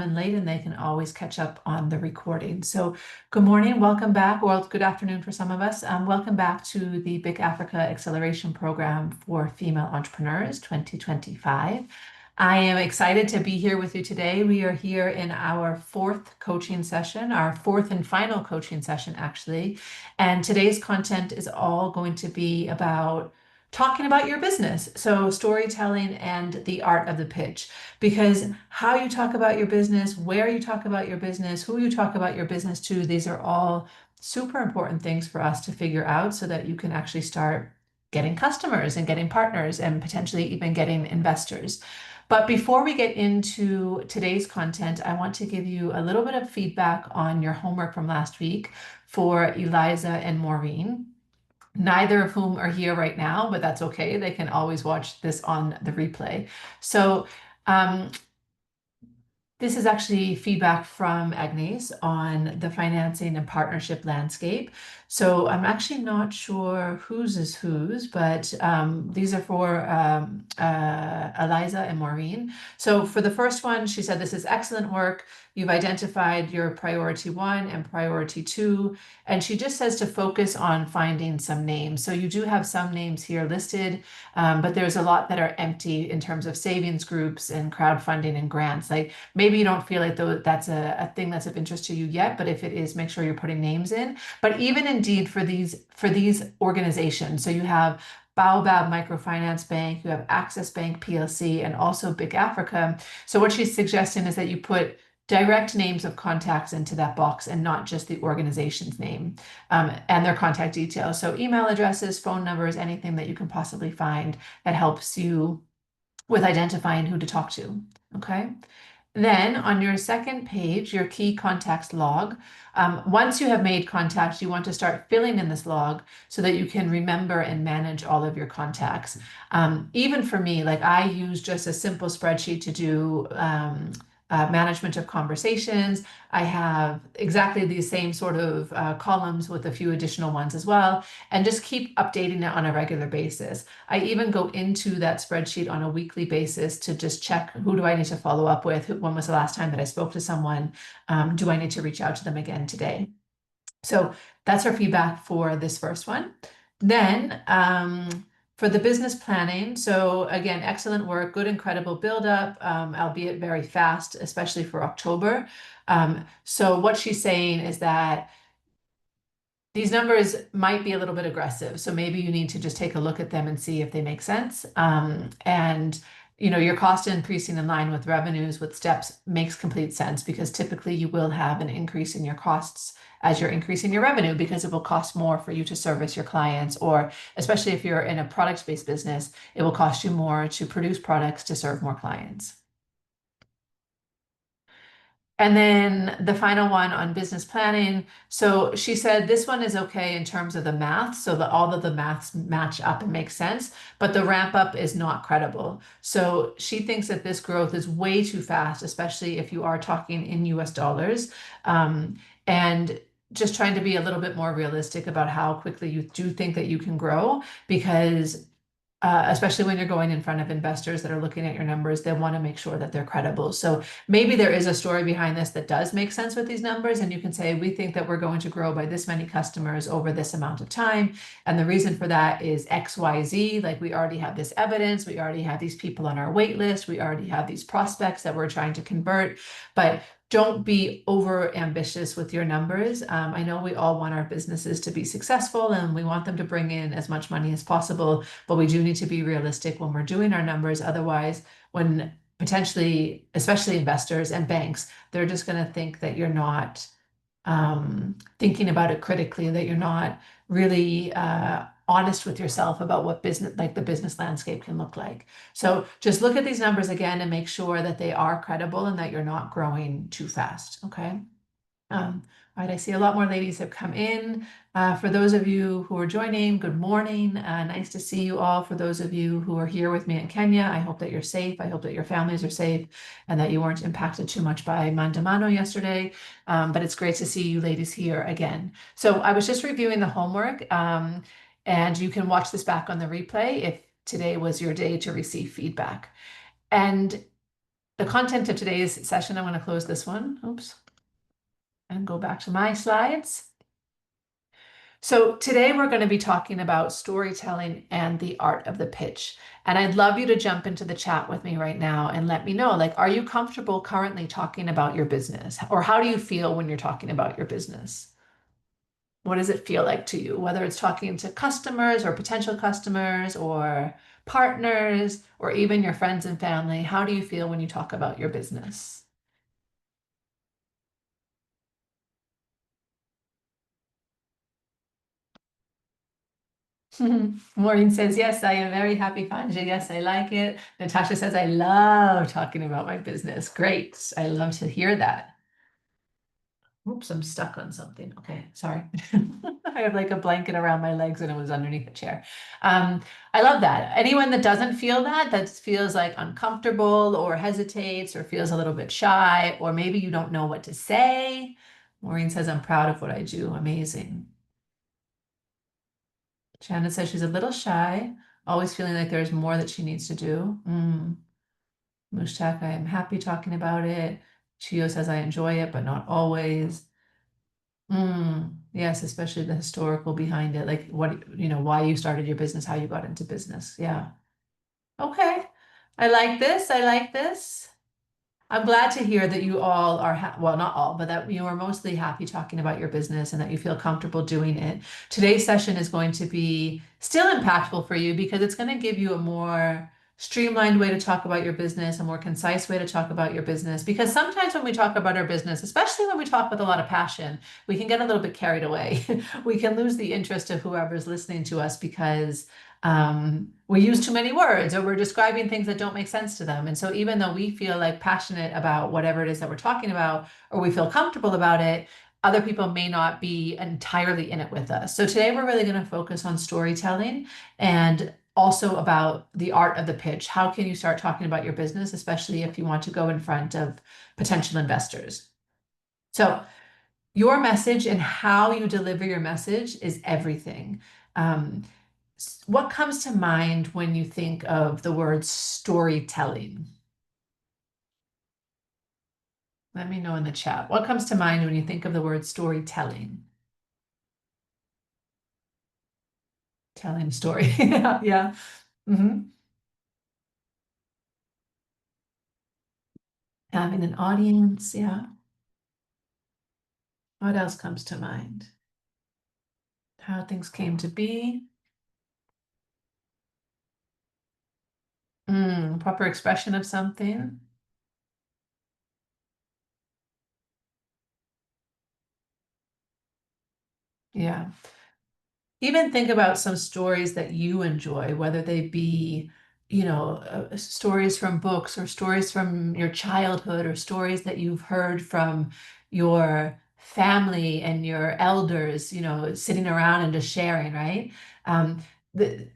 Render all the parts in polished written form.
in late and they can always catch up on the recording. So good morning, welcome back, or good afternoon for some of us. Welcome back to the BIC Africa Acceleration Program for Female Entrepreneurs 2025. I am excited to be here with you today. We are here in our fourth coaching session, our fourth and final coaching session, actually. And today's content is all going to be about talking about your business. So storytelling and the art of the pitch, because how you talk about your business, where you talk about your business, who you talk about your business to, these are all super important things for us to figure out so that you can actually start getting customers and getting partners and potentially even getting investors. But before we get into today's content, I want to give you a little bit of feedback on your homework from last week for Eliza and Maureen, neither of whom are here right now, but that's okay. They can always watch this on the replay. So this is actually feedback from Agnes on the financing and partnership landscape. So I'm actually not sure whose is whose, but these are for Eliza and Maureen. So for the first one, she said, this is excellent work. You've identified your priority 1 and priority 2. And she just says to focus on finding some names. So you do have some names here listed, but there's a lot that are empty in terms of savings groups and crowdfunding and grants. Like maybe you don't feel like that's a thing that's of interest to you yet, but if it is, make sure you're putting names in. But even indeed for these organizations, so you have Baobab Microfinance Bank, you have Access Bank PLC, and also BIC Africa. So what she's suggesting is that you put direct names of contacts into that box and not just the organization's name and their contact details. So email addresses, phone numbers, anything that you can possibly find that helps you with identifying who to talk to. Okay. Then on your second page, your key contacts log, once you have made contacts, you want to start filling in this log so that you can remember and manage all of your contacts. Even for me, like I use just a simple spreadsheet to do management of conversations. I have exactly these same sort of columns with a few additional ones as well, and just keep updating it on a regular basis. I even go into that spreadsheet on a weekly basis to just check, who do I need to follow up with? When was the last time that I spoke to someone? Do I need to reach out to them again today? So that's our feedback for this first one. Then for the business planning, so again, excellent work, good, incredible buildup, albeit very fast, especially for October. So what she's saying is that these numbers might be a little bit aggressive. So maybe you need to just take a look at them and see if they make sense. And your cost increasing in line with revenues with steps makes complete sense, because typically you will have an increase in your costs as you're increasing your revenue, because it will cost more for you to service your clients, or especially if you're in a product-based business, it will cost you more to produce products to serve more clients. And then the final one on business planning. So she said this one is okay in terms of the math, so that all of the maths match up and make sense, but the ramp up is not credible. So she thinks that this growth is way too fast, especially if you are talking in US dollars. And just trying to be a little bit more realistic about how quickly you do think that you can grow, because especially when you're going in front of investors that are looking at your numbers, they want to make sure that they're credible. So maybe there is a story behind this that does make sense with these numbers, and you can say, we think that we're going to grow by this many customers over this amount of time. And the reason for that is XYZ, like we already have this evidence, we already have these people on our wait list, we already have these prospects that we're trying to convert, but don't be over ambitious with your numbers. I know we all want our businesses to be successful and we want them to bring in as much money as possible, but we do need to be realistic when we're doing our numbers. Otherwise, when potentially, especially investors and banks, they're just going to think that you're not thinking about it critically, that you're not really honest with yourself about what business, like the business landscape can look like. So just look at these numbers again and make sure that they are credible and that you're not growing too fast. Okay. All right, I see a lot more ladies have come in. For those of you who are joining, good morning. Nice to see you all. For those of you who are here with me in Kenya, I hope that you're safe. I hope that your families are safe and that you weren't impacted too much by Mandamano yesterday. But it's great to see you ladies here again. So I was just reviewing the homework, and you can watch this back on the replay if today was your day to receive feedback. And the content of today's session, I'm going to close this one, oops, and go back to my slides. So today we're going to be talking about storytelling and the art of the pitch. And I'd love you to jump into the chat with me right now and let me know, like, are you comfortable currently talking about your business? Or how do you feel when you're talking about your business? What does it feel like to you? Whether it's talking to customers or potential customers or partners or even your friends and family, how do you feel when you talk about your business? Maureen says, yes, I am very happy, Kanja. Yes, I like it. Natasha says, I love talking about my business. Great. I love to hear that. Oops, I'm stuck on something. Okay, sorry. I have like a blanket around my legs and it was underneath the chair. I love that. Anyone that doesn't feel that, that feels like uncomfortable or hesitates or feels a little bit shy, or maybe you don't know what to say. Maureen says, I'm proud of what I do. Amazing. Janet says she's a little shy, always feeling like there's more that she needs to do. Mushtak, I am happy talking about it. Chio says I enjoy it, but not always. Yes, especially the historical behind it, like what, why you started your business, how you got into business. Yeah. Okay. I like this. I like this. I'm glad to hear that you all are, well, not all, but that you are mostly happy talking about your business and that you feel comfortable doing it. Today's session is going to be still impactful for you because it's going to give you a more streamlined way to talk about your business, a more concise way to talk about your business. Because sometimes when we talk about our business, especially when we talk with a lot of passion, we can get a little bit carried away. We can lose the interest of whoever's listening to us because we use too many words or we're describing things that don't make sense to them. And so even though we feel like passionate about whatever it is that we're talking about, or we feel comfortable about it, other people may not be entirely in it with us. So today we're really going to focus on storytelling and also about the art of the pitch. How can you start talking about your business, especially if you want to go in front of potential investors? So your message and how you deliver your message is everything. Um, what comes to mind when you think of the word storytelling? Let me know in the chat. What comes to mind when you think of the word storytelling? Telling a story. Yeah, yeah. hmm Having an audience. Yeah. What else comes to mind? How things came to be. Proper expression of something. Yeah. Even think about some stories that you enjoy, whether they be, stories from books or stories from your childhood or stories that you've heard from your family and your elders, sitting around and just sharing, right? Um, the,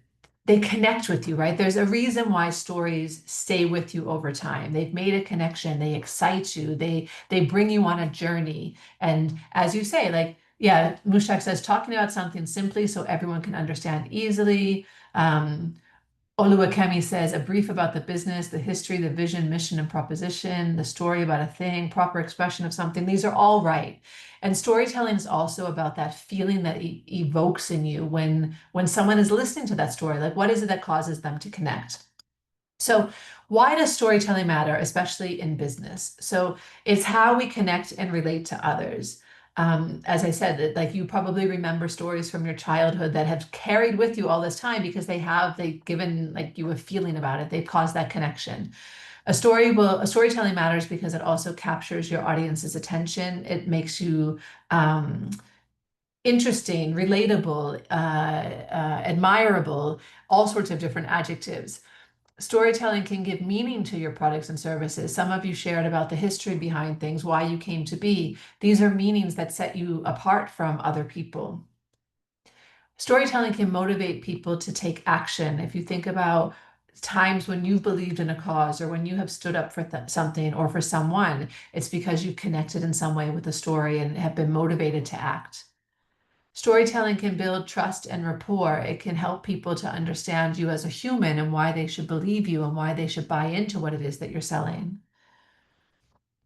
they connect with you, right? There's a reason why stories stay with you over time. They've made a connection, they excite you, they bring you on a journey. And as you say, like, yeah, Mushak says talking about something simply so everyone can understand easily. Oluwakemi says a brief about the business, the history, the vision, mission, and proposition, the story about a thing, proper expression of something. These are all right. And storytelling is also about that feeling that evokes in you when someone is listening to that story. Like, what is it that causes them to connect? So, why does storytelling matter, especially in business? So, it's how we connect and relate to others. As I said, that like you probably remember stories from your childhood that have carried with you all this time because they've given like you a feeling about it. They've caused that connection. A storytelling matters because it also captures your audience's attention. It makes you um, interesting, relatable, admirable, all sorts of different adjectives. Storytelling can give meaning to your products and services. Some of you shared about the history behind things, why you came to be. These are meanings that set you apart from other people. Storytelling can motivate people to take action. If you think about times when you've believed in a cause or when you have stood up for something or for someone, it's because you've connected in some way with a story and have been motivated to act. Storytelling can build trust and rapport. It can help people to understand you as a human and why they should believe you and why they should buy into what it is that you're selling.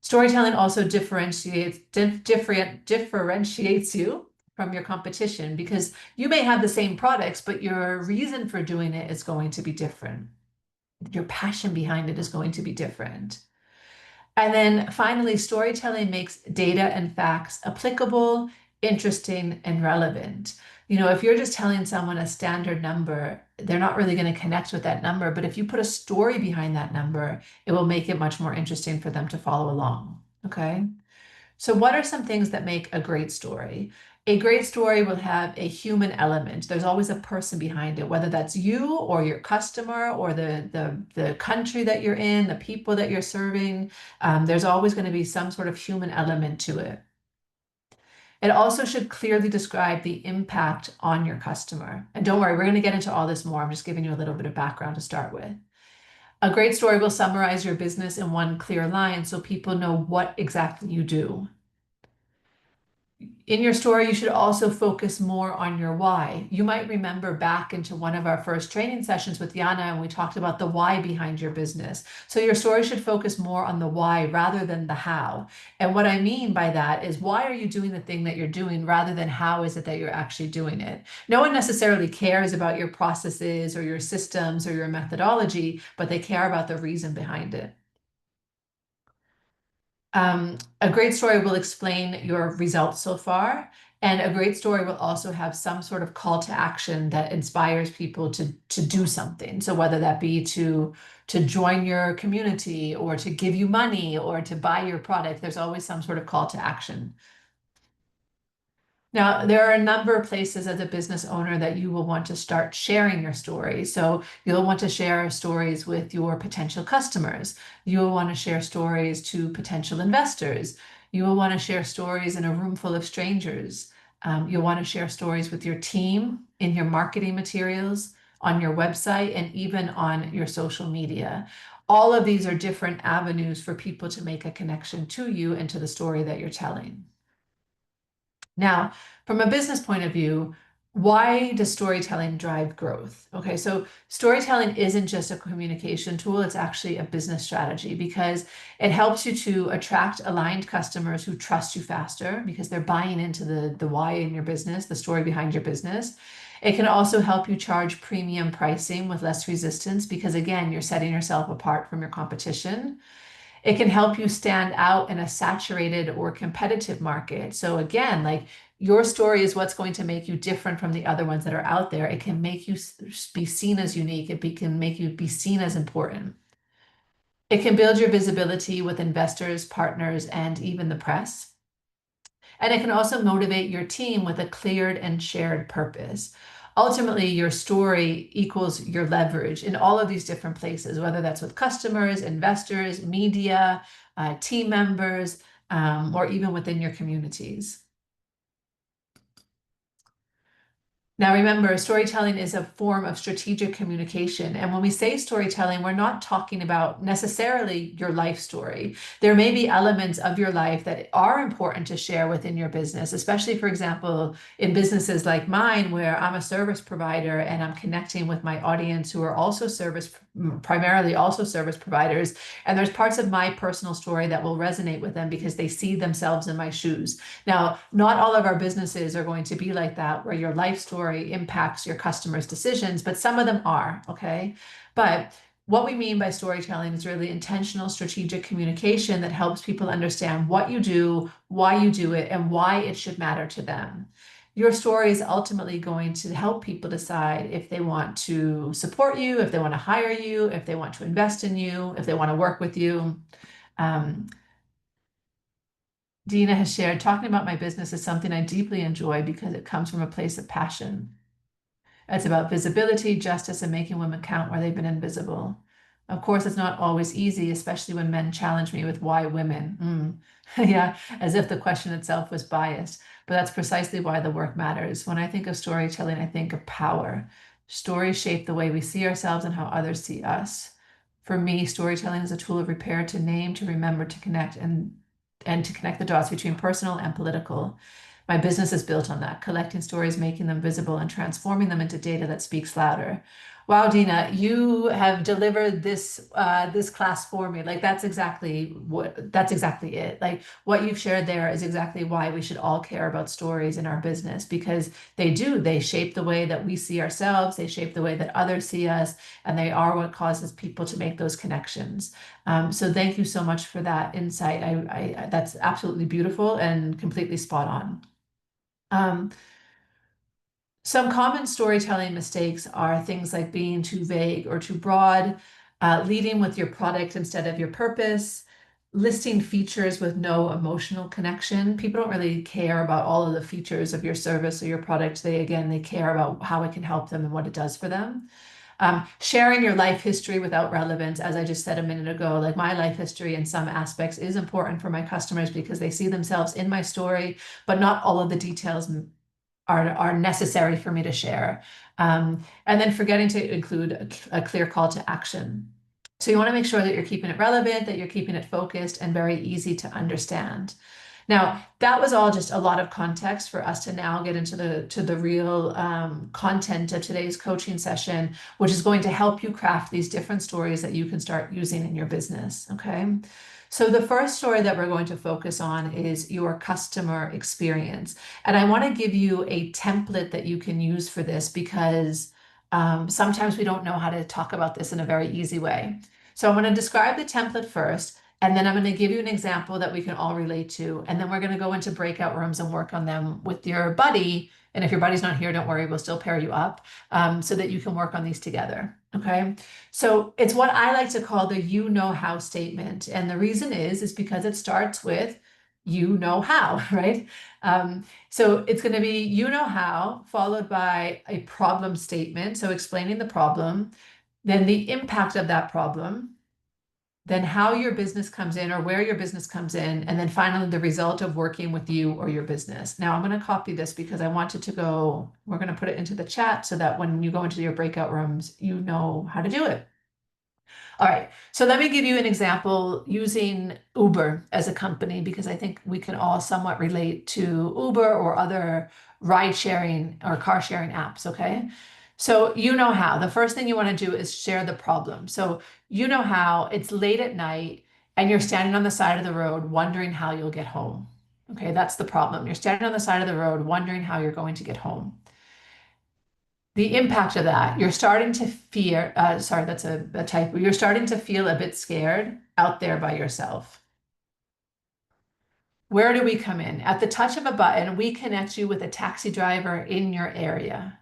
Storytelling also differentiates you from your competition because you may have the same products, but your reason for doing it is going to be different. Your passion behind it is going to be different. And then finally, storytelling makes data and facts applicable, interesting, and relevant. If you're just telling someone a standard number, they're not really going to connect with that number. But if you put a story behind that number, it will make it much more interesting for them to follow along. Okay. So, what are some things that make a great story? A great story will have a human element. There's always a person behind it, whether that's you or your customer or the country that you're in, the people that you're serving. There's always going to be some sort of human element to it. It also should clearly describe the impact on your customer. And don't worry, we're going to get into all this more. I'm just giving you a little bit of background to start with. A great story will summarize your business in one clear line so people know what exactly you do. In your story, you should also focus more on your why. You might remember back into one of our first training sessions with Yana, and we talked about the why behind your business. So your story should focus more on the why rather than the how. And what I mean by that is why are you doing the thing that you're doing rather than how is it that you're actually doing it? No one necessarily cares about your processes or your systems or your methodology, but they care about the reason behind it. A great story will explain your results so far, and a great story will also have some sort of call to action that inspires people to do something. So whether that be to join your community or to give you money or to buy your product, there's always some sort of call to action. Now, there are a number of places as a business owner that you will want to start sharing your stories. So you'll want to share stories with your potential customers. You'll want to share stories to potential investors. You will want to share stories in a room full of strangers. You'll want to share stories with your team in your marketing materials, on your website, and even on your social media. All of these are different avenues for people to make a connection to you and to the story that you're telling. Now, from a business point of view, why does storytelling drive growth? Okay, so storytelling isn't just a communication tool, it's actually a business strategy because it helps you to attract aligned customers who trust you faster because they're buying into the why in your business, the story behind your business. It can also help you charge premium pricing with less resistance because, again, you're setting yourself apart from your competition. It can help you stand out in a saturated or competitive market. So again, like your story is what's going to make you different from the other ones that are out there. It can make you be seen as unique. Can make you be seen as important. It can build your visibility with investors, partners, and even the press. And it can also motivate your team with a cleared and shared purpose. Ultimately, your story equals your leverage in all of these different places, whether that's with customers, investors, media, team members, or even within your communities. Now, remember, storytelling is a form of strategic communication. And when we say storytelling, we're not talking about necessarily your life story. There may be elements of your life that are important to share within your business, especially, for example, in businesses like mine, where I'm a service provider and I'm connecting with my audience who are also primarily also service providers. And there's parts of my personal story that will resonate with them because they see themselves in my shoes. Now, not all of our businesses are going to be like that, where your life story impacts your customers' decisions, but some of them are, okay? But what we mean by storytelling is really intentional strategic communication that helps people understand what you do, why you do it, and why it should matter to them. Your story is ultimately going to help people decide if they want to support you, if they want to hire you, if they want to invest in you, if they want to work with you. Dina has shared, talking about my business is something I deeply enjoy because it comes from a place of passion. It's about visibility, justice, and making women count where they've been invisible. Of course, it's not always easy, especially when men challenge me with why women. Yeah, as if the question itself was biased. But that's precisely why the work matters. When I think of storytelling, I think of power. Stories shape the way we see ourselves and how others see us. For me, storytelling is a tool of repair to name, to remember, to connect, and to connect the dots between personal and political. My business is built on that, collecting stories, making them visible, and transforming them into data that speaks louder. Wow, Dina, you have delivered this class for me. Like that's exactly it. Like what you've shared there is exactly why we should all care about stories in our business because they shape the way that we see ourselves, they shape the way that others see us, and they are what causes people to make those connections. So thank you so much for that insight. That's absolutely beautiful and completely spot on. Um, some common storytelling mistakes are things like being too vague or too broad, leading with your product instead of your purpose, listing features with no emotional connection. People don't really care about all of the features of your service or your product. They care about how it can help them and what it does for them. Sharing your life history without relevance, as I just said a minute ago, like my life history in some aspects is important for my customers because they see themselves in my story, but not all of the details are necessary for me to share. And then forgetting to include a clear call to action. So you want to make sure that you're keeping it relevant, that you're keeping it focused and very easy to understand. Now, that was all just a lot of context for us to now get into the real content of today's coaching session, which is going to help you craft these different stories that you can start using in your business. Okay. So the first story that we're going to focus on is your customer experience. And I want to give you a template that you can use for this because sometimes we don't know how to talk about this in a very easy way. So I'm going to describe the template first, and then I'm going to give you an example that we can all relate to. And then we're going to go into breakout rooms and work on them with your buddy. And if your buddy's not here, don't worry, we'll still pair you up so that you can work on these together. Okay. So it's what I like to call the you know how statement. And the reason is because it starts with you know how, right? So it's going to be you know how, followed by a problem statement. So explaining the problem, then the impact of that problem, then how your business comes in or where your business comes in, and then finally the result of working with you or your business. Now I'm going to copy this because I want it to go, we're going to put it into the chat so that when you go into your breakout rooms, you know how to do it. All right, so let me give you an example using Uber as a company because I think we can all somewhat relate to Uber or other ride sharing or car sharing apps, okay? So you know how. The first thing you want to do is share the problem. So you know how it's late at night and you're standing on the side of the road wondering how you'll get home. Okay, that's the problem. You're standing on the side of the road wondering how you're going to get home. The impact of that, you're starting to fear, sorry, that's a typo. You're starting to feel a bit scared out there by yourself. Where do we come in? At the touch of a button, we connect you with a taxi driver in your area.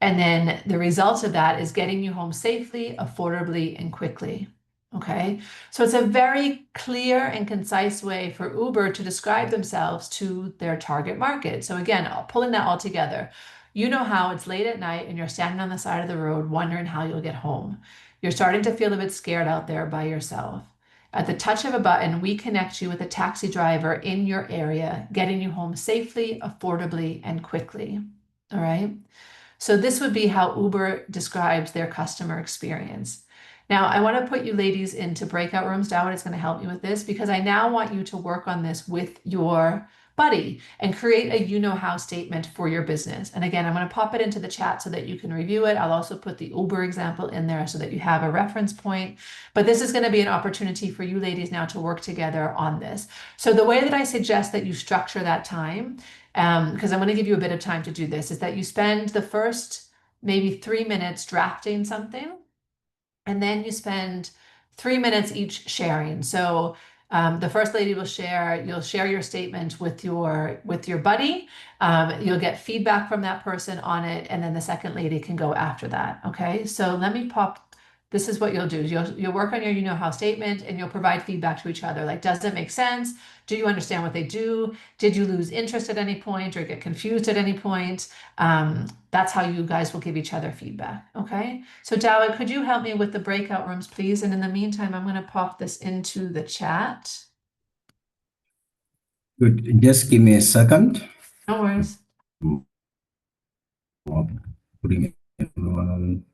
And then the result of that is getting you home safely, affordably, and quickly. Okay. So it's a very clear and concise way for Uber to describe themselves to their target market. So again, pulling that all together. You know how it's late at night and you're standing on the side of the road wondering how you'll get home. You're starting to feel a bit scared out there by yourself. At the touch of a button, we connect you with a taxi driver in your area, getting you home safely, affordably, and quickly. All right. So this would be how Uber describes their customer experience. Now, I want to put you ladies into breakout rooms. Dawit is going to help me with this because I now want you to work on this with your buddy and create a you know how statement for your business. And again, I'm going to pop it into the chat so that you can review it. I'll also put the Uber example in there so that you have a reference point. But this is going to be an opportunity for you ladies now to work together on this. So the way that I suggest that you structure that time because I'm going to give you a bit of time to do this, is that you spend the first maybe 3 minutes drafting something, and then you spend 3 minutes each sharing. So the first lady will share, you'll share your statement with your buddy. You'll get feedback from that person on it, and then the second lady can go after that. Okay, so let me pop. This is what you'll do. You'll work on your you know how statement and you'll provide feedback to each other. Like, does it make sense? Do you understand what they do? Did you lose interest at any point or get confused at any point? That's how you guys will give each other feedback. Okay. So Dawit, could you help me with the breakout rooms, please? And in the meantime, I'm going to pop this into the chat. Good. Just give me a second. No worries. Putting everyone on.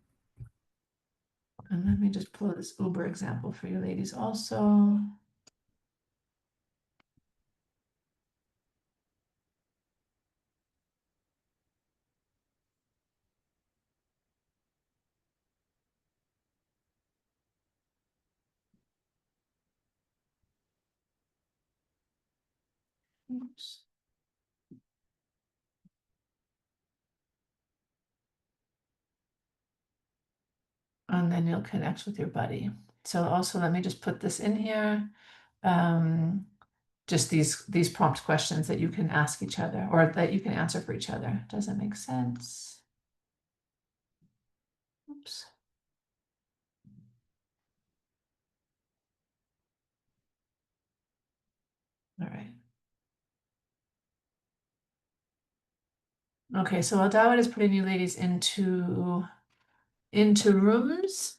And let me just pull this Uber example for you ladies also. Oops. And then you'll connect with your buddy. So also let me just put this in here. Just these prompt questions that you can ask each other or that you can answer for each other. Does that make sense? Oops. All right. Okay, so while Dawit is putting you ladies into rooms,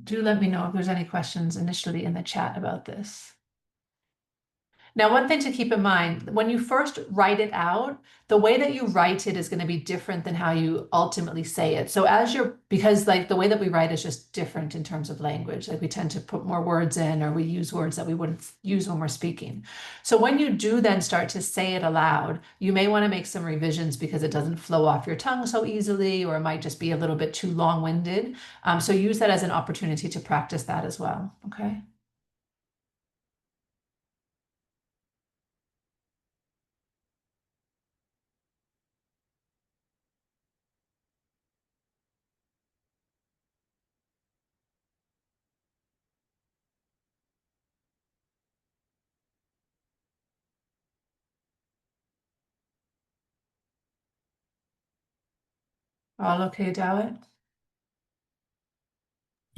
do let me know if there's any questions initially in the chat about this. Now, one thing to keep in mind, when you first write it out, the way that you write it is going to be different than how you ultimately say it. So because like the way that we write is just different in terms of language. Like we tend to put more words in, or we use words that we wouldn't use when we're speaking. So when you do then start to say it aloud, you may want to make some revisions because it doesn't flow off your tongue so easily, or it might just be a little bit too long-winded. So use that as an opportunity to practice that as well. Okay. All okay, Dawit?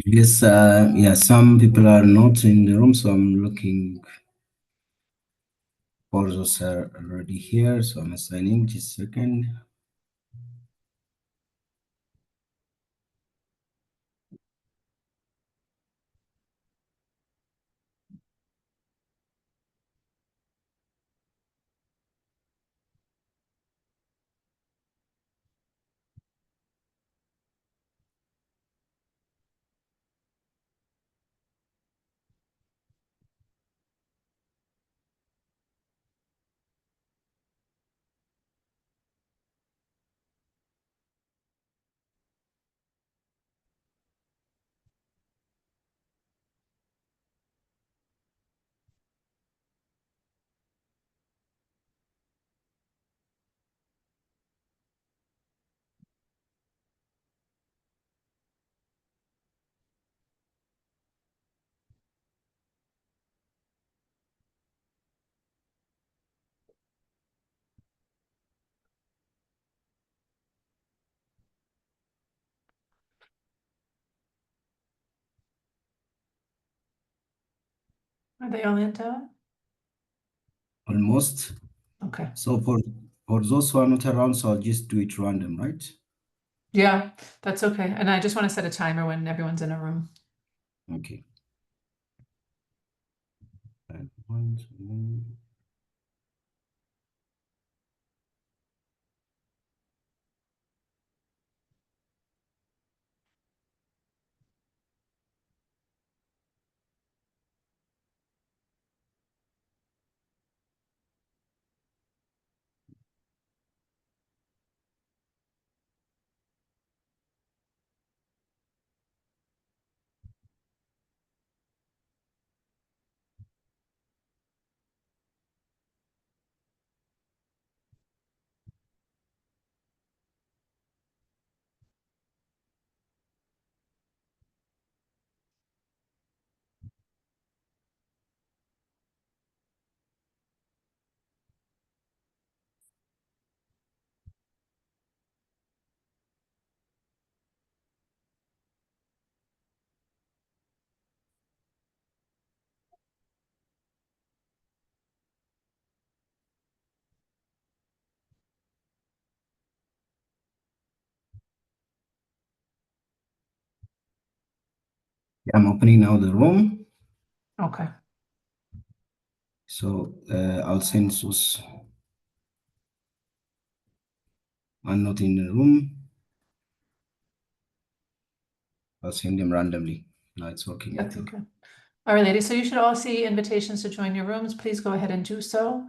Yes, yeah, some people are not in the room, so I'm looking for those are already here. So I'm assigning just a second. Are they all in, Dawit? Almost. Okay. So for those who are not around, so I'll just do it random, right? Yeah, that's okay. And I just want to set a timer when everyone's in a room. Okay. And one, two, yeah, I'm opening now the room. Okay. So I'll send those I'm not in the room. I'll send them randomly. Now it's working, I That's think. okay. All right, ladies. So you should all see invitations to join your rooms. Please go ahead and do so.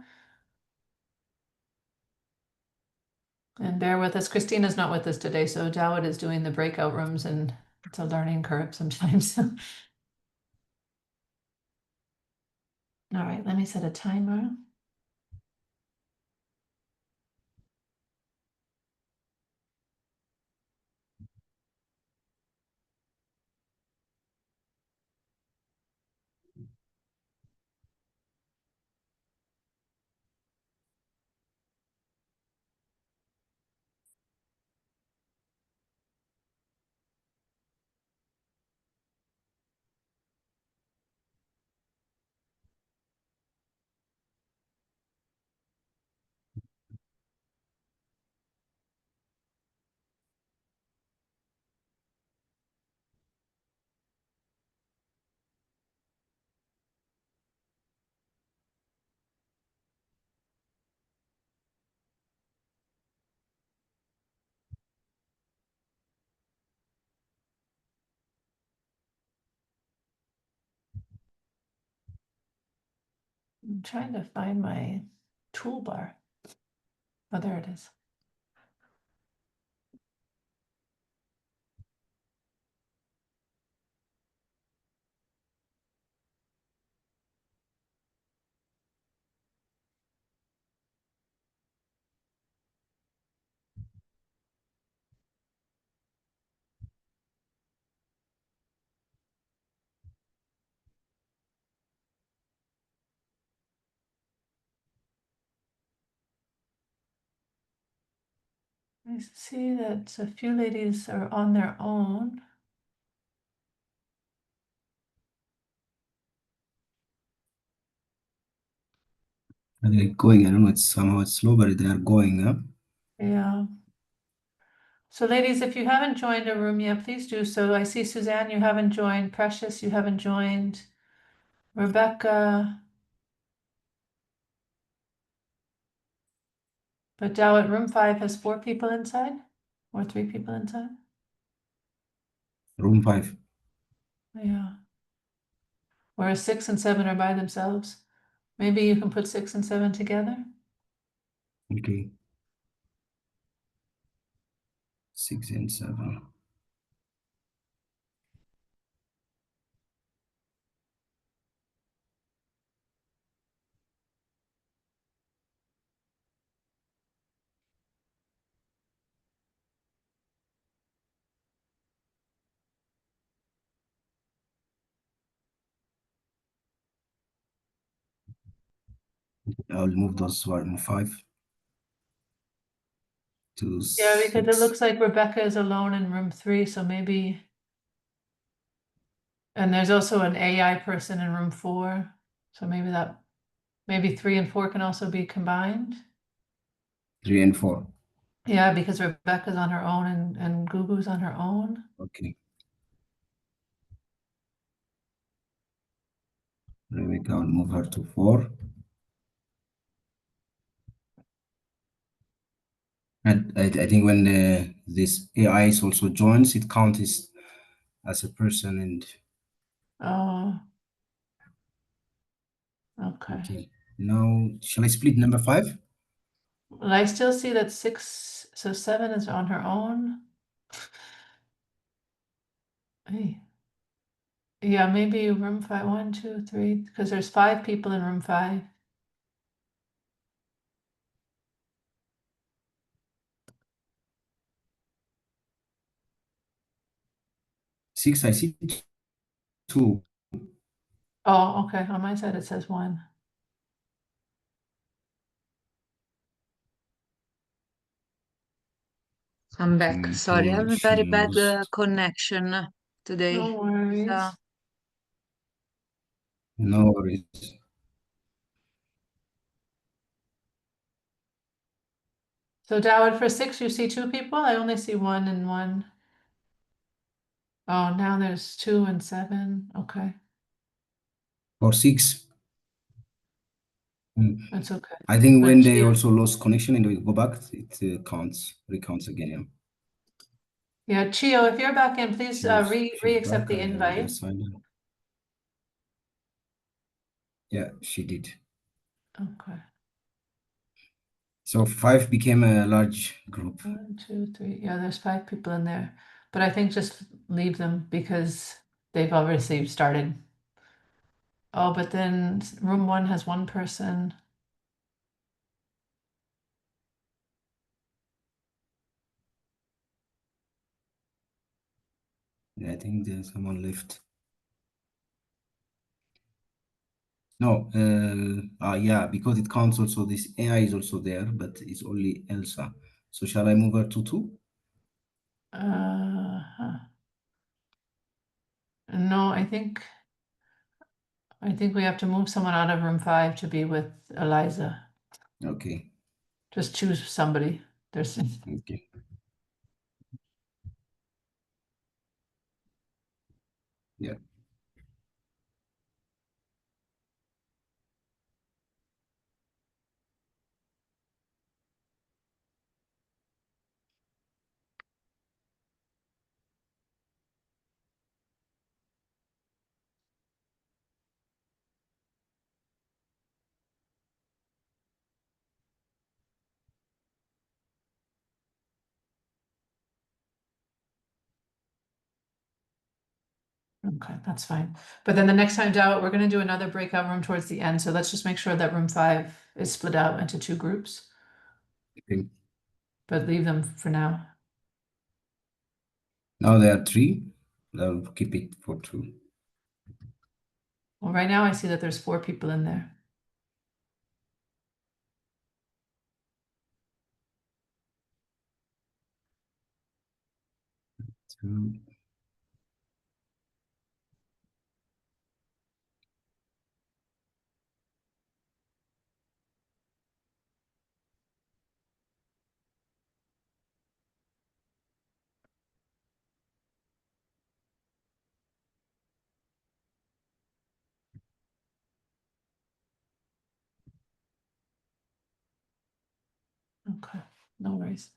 And bear with us. Christina's not with us today, so Dawit is doing the breakout rooms, and it's a learning curve sometimes. All right, let me set a timer. I'm trying to find my toolbar. Oh, there it is. I see that a few ladies are on their own. They're going. I don't know. It's somehow it's slow, but they are going. Huh? Yeah. So ladies, if you haven't joined a room yet, please do so. I see Suzanne, you haven't joined. Precious, you haven't joined. Rebecca. But Dawit, room 5 has 4 people inside or 3 people inside. Room 5. Yeah. Whereas 6 and 7 are by themselves. Maybe you can put 6 and 7 together. Okay. 6 and 7. I'll move those room 5 to Yeah, because it 6. looks like Rebecca is alone in room 3, so maybe. And there's also an AI person in room 4, so maybe 3 and 4 can also be combined. 3 and 4. Yeah, because Rebecca's on her own and Gugu's on her own. Okay. Rebecca, I'll move her to 4. And I think when this AI also joins, it counts as a person. And Oh, okay. okay. Now, shall I split number 5? Well, I still see that 6, so 7 is on her own. Hey. Yeah, maybe room 5, 1, 2, 3, because there's 5 people in room 5. Six, I see 2. Oh, okay. On my side, it says 1. I'm back. Okay, Sorry, I have a very bad confused. connection today. No worries. So, No worries. So Dawid, for 6, you see 2 people? I only see 1 and 1. Oh, now there's 2 and 7. Okay, For 6. that's okay. I think But when they Chia, also lost connection and we go back, it recounts again. yeah, Chio, if you're back in, please She's re-accept back. the I invite. just signed in. Yeah, she did. Okay. So 5 became a large group. 1, 2, 3. Yeah, there's 5 people in there. But I think just leave them because they've obviously started. Oh, but then room 1 has 1 person. Yeah, I think there's someone left. No, yeah, because it counts also, this AI is also there, but it's only Elsa. So shall I move her to 2? No, I think we have to move someone out of room 5 to be with Eliza. Okay. Just choose somebody. There's Okay. Yeah. Okay, that's fine. But then the next time out, we're gonna do another breakout room towards the end, so let's just make sure that room 5 is split out into 2 groups, Okay. but leave them for now. Now there are 3. I'll keep it for 2. Well, right now I see that there's 4 people in there. Two. Okay, no worries.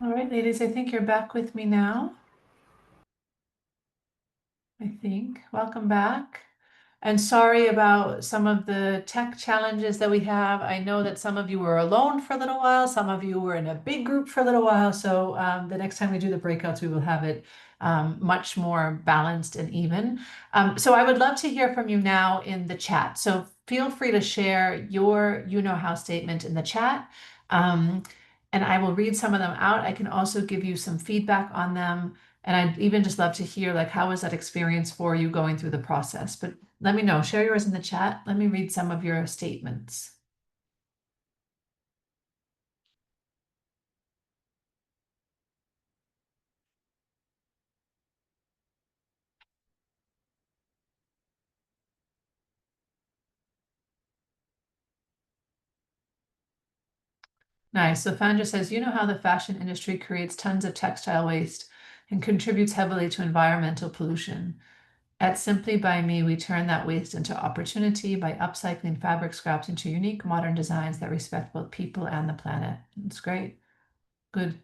All right, ladies, I think you're back with me now. I think. Welcome back. And sorry about some of the tech challenges that we have. I know that some of you were alone for a little while, some of you were in a big group for a little while. So the next time we do the breakouts, we will have it much more balanced and even. So I would love to hear from you now in the chat. So feel free to share your you know how statement in the chat. And I will read some of them out. I can also give you some feedback on them. And I'd even just love to hear, like, how was that experience for you going through the process? But let me know. Share yours in the chat. Let me read some of your statements. Nice. So Fandra says, you know how the fashion industry creates tons of textile waste and contributes heavily to environmental pollution. At Simply by Me, we turn that waste into opportunity by upcycling fabric scraps into unique modern designs that respect both people and the planet. That's great. Good.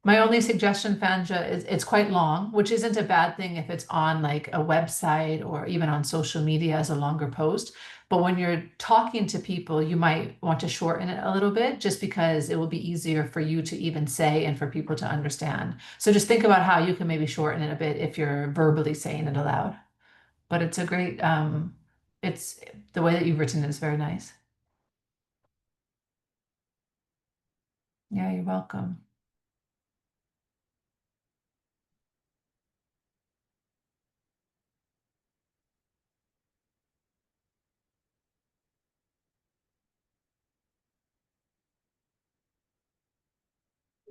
My only suggestion, Fanja, is it's quite long, which isn't a bad thing if it's on like a website or even on social media as a longer post. But when you're talking to people, you might want to shorten it a little bit just because it will be easier for you to even say and for people to understand. So just think about how you can maybe shorten it a bit if you're verbally saying it aloud. But it's a great, it's the way that you've written it is very nice. Yeah, you're welcome.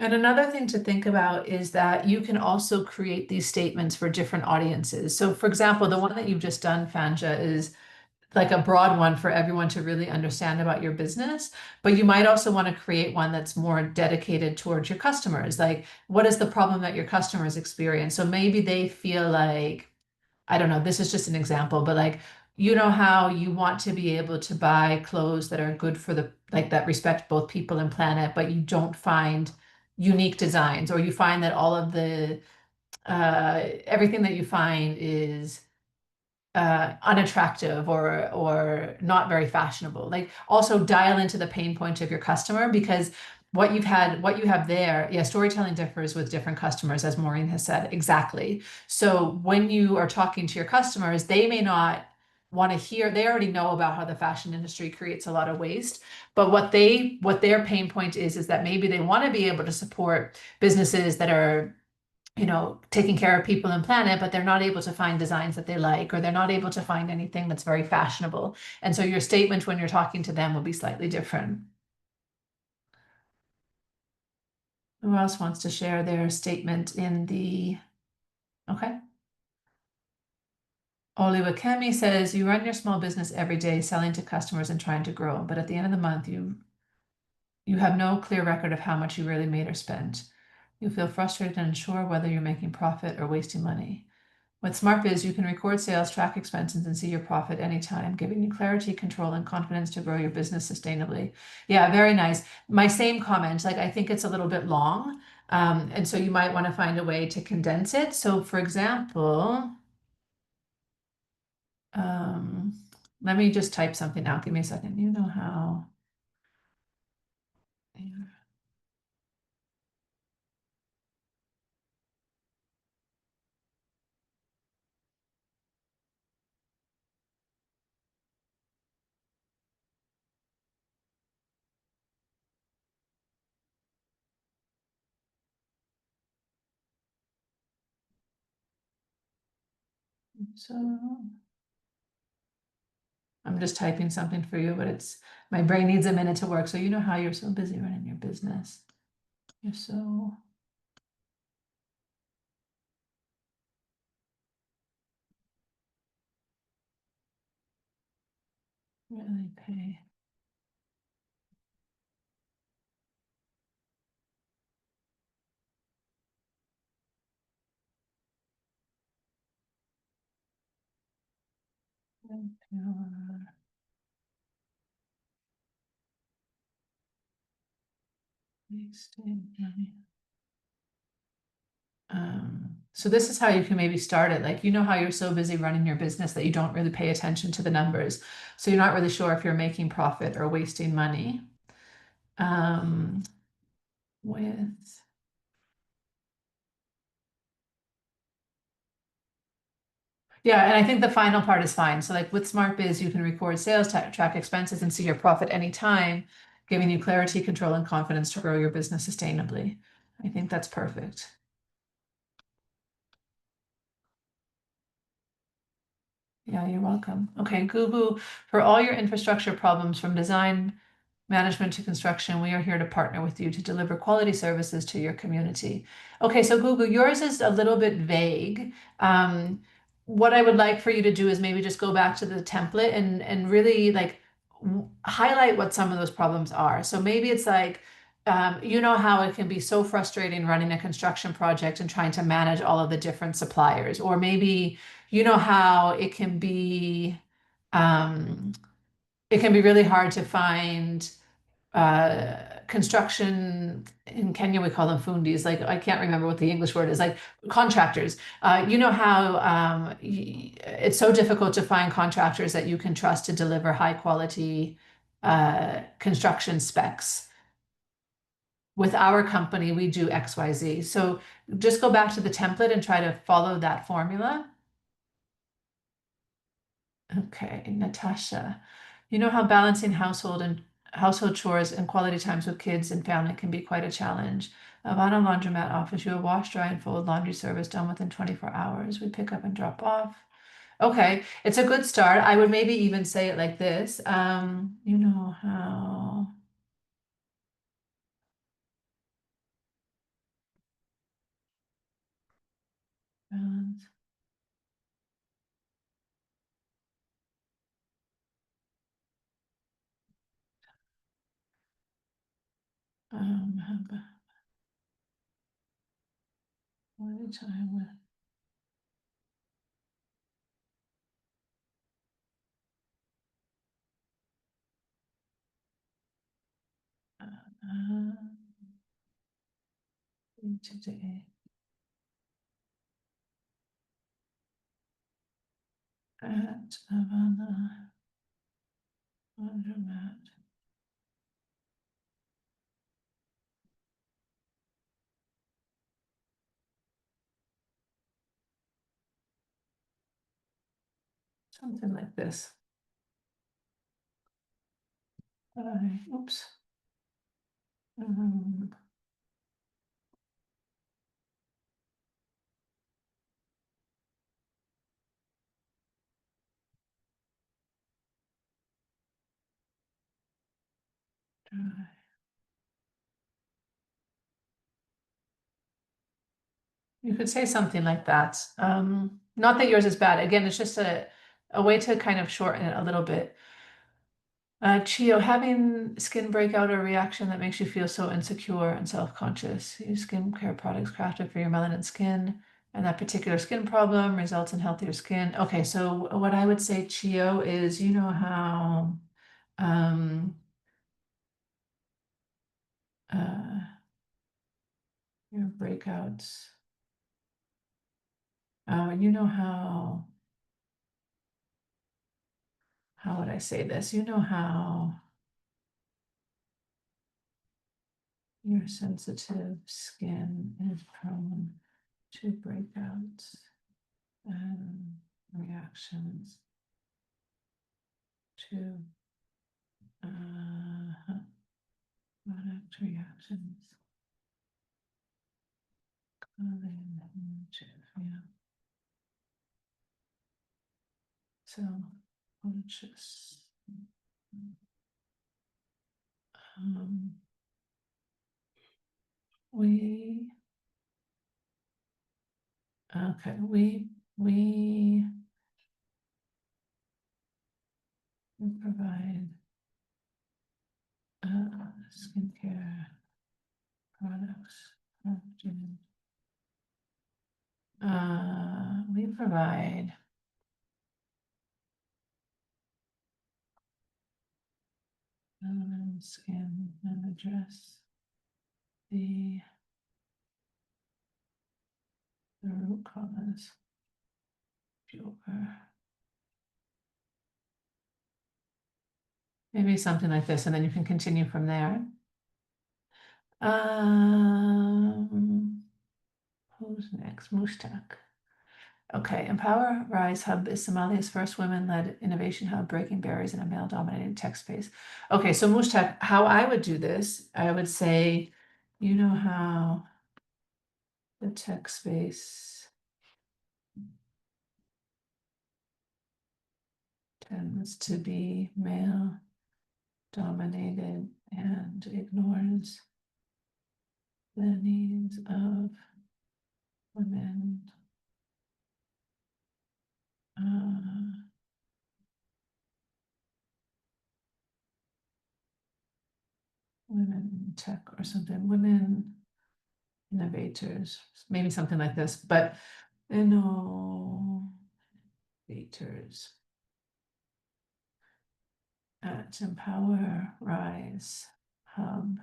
And another thing to think about is that you can also create these statements for different audiences. So for example, the one that you've just done, Fanja, is like a broad one for everyone to really understand about your business, but you might also want to create one that's more dedicated towards your customers. Like, what is the problem that your customers experience? So maybe they feel like, I don't know, this is just an example, but like, you know how you want to be able to buy clothes that are good for the, like that respect both people and planet, but you don't find unique designs, or you find that all of the everything that you find is unattractive or not very fashionable. Like also dial into the pain point of your customer, because what you have there, yeah, storytelling differs with different customers, as Maureen has said. Exactly. So when you are talking to your customers, they may not want to hear, they already know about how the fashion industry creates a lot of waste, but what their pain point is that maybe they want to be able to support businesses that are, you know, taking care of people and planet, but they're not able to find designs that they like, or they're not able to find anything that's very fashionable. And so your statement when you're talking to them will be slightly different. Who else wants to share their statement in the, okay. Oliwakemi says, you run your small business every day selling to customers and trying to grow, but at the end of the month, you have no clear record of how much you really made or spent. You feel frustrated and unsure whether you're making profit or wasting money. With SmartBiz, you can record sales, track expenses, and see your profit anytime, giving you clarity, control, and confidence to grow your business sustainably. Yeah, very nice. My same comment, like I think it's a little bit long, and so you might want to find a way to condense it. So for example, let me just type something out. Give me a second. You know how. So I'm just typing something for you, but it's my brain needs a minute to work. So you know how you're so busy running your business. You're so really pay. Wasting money. So this is how you can maybe start it. Like, you know how you're so busy running your business that you don't really pay attention to the numbers. So you're not really sure if you're making profit or wasting money. With Yeah, and I think the final part is fine. So like with SmartBiz, you can record sales, track expenses, and see your profit anytime, giving you clarity, control, and confidence to grow your business sustainably. I think that's perfect. Yeah, you're welcome. Okay, Gugu, for all your infrastructure problems from design, management to construction, we are here to partner with you to deliver quality services to your community. Okay, so Google, yours is a little bit vague. What I would like for you to do is maybe just go back to the template and really like highlight what some of those problems are. So maybe it's like, you know how it can be so frustrating running a construction project and trying to manage all of the different suppliers, or maybe you know how it can be really hard to find construction in Kenya, we call them fundis. Like I can't remember what the English word is. Like contractors. You know how it's so difficult to find contractors that you can trust to deliver high quality construction specs. With our company, we do XYZ. So just go back to the template and try to follow that formula. Okay, Natasha. You know how balancing household chores and quality times with kids and family can be quite a challenge. Avana Laundromat offers you a wash, dry, and fold laundry service done within 24 hours. We pick up and drop off. Okay, it's a good start. I would maybe even say it like this. You know how balance have quality time with uh, today. at Havana laundromat. Something like this. Oops. You could say something like that. Not that yours is bad. Again, it's just a way to kind of shorten it a little bit. Chio, having skin breakout or reaction that makes you feel so insecure and self-conscious. Use skincare products crafted for your melanin skin, and that particular skin problem results in healthier skin. Okay, so what I would say, Chio, is you know how your breakouts. You know how would I say this? You know how your sensitive skin is prone to breakouts and reactions to product reactions. Yeah. So conscious. We provide skincare products. We provide skin and address the root cause. Pure. Maybe something like this, and then you can continue from there. Who's next? Mushtaq. Okay, Empower Rise Hub is Somalia's first women-led innovation hub, breaking barriers in a male-dominated tech space. Okay, so Mushtaq, how I would do this, I would say, you know how the tech space tends to be male-dominated and ignores the needs of women. Women in tech or something, women innovators, maybe something like this, but innovators at Empower Rise Hub.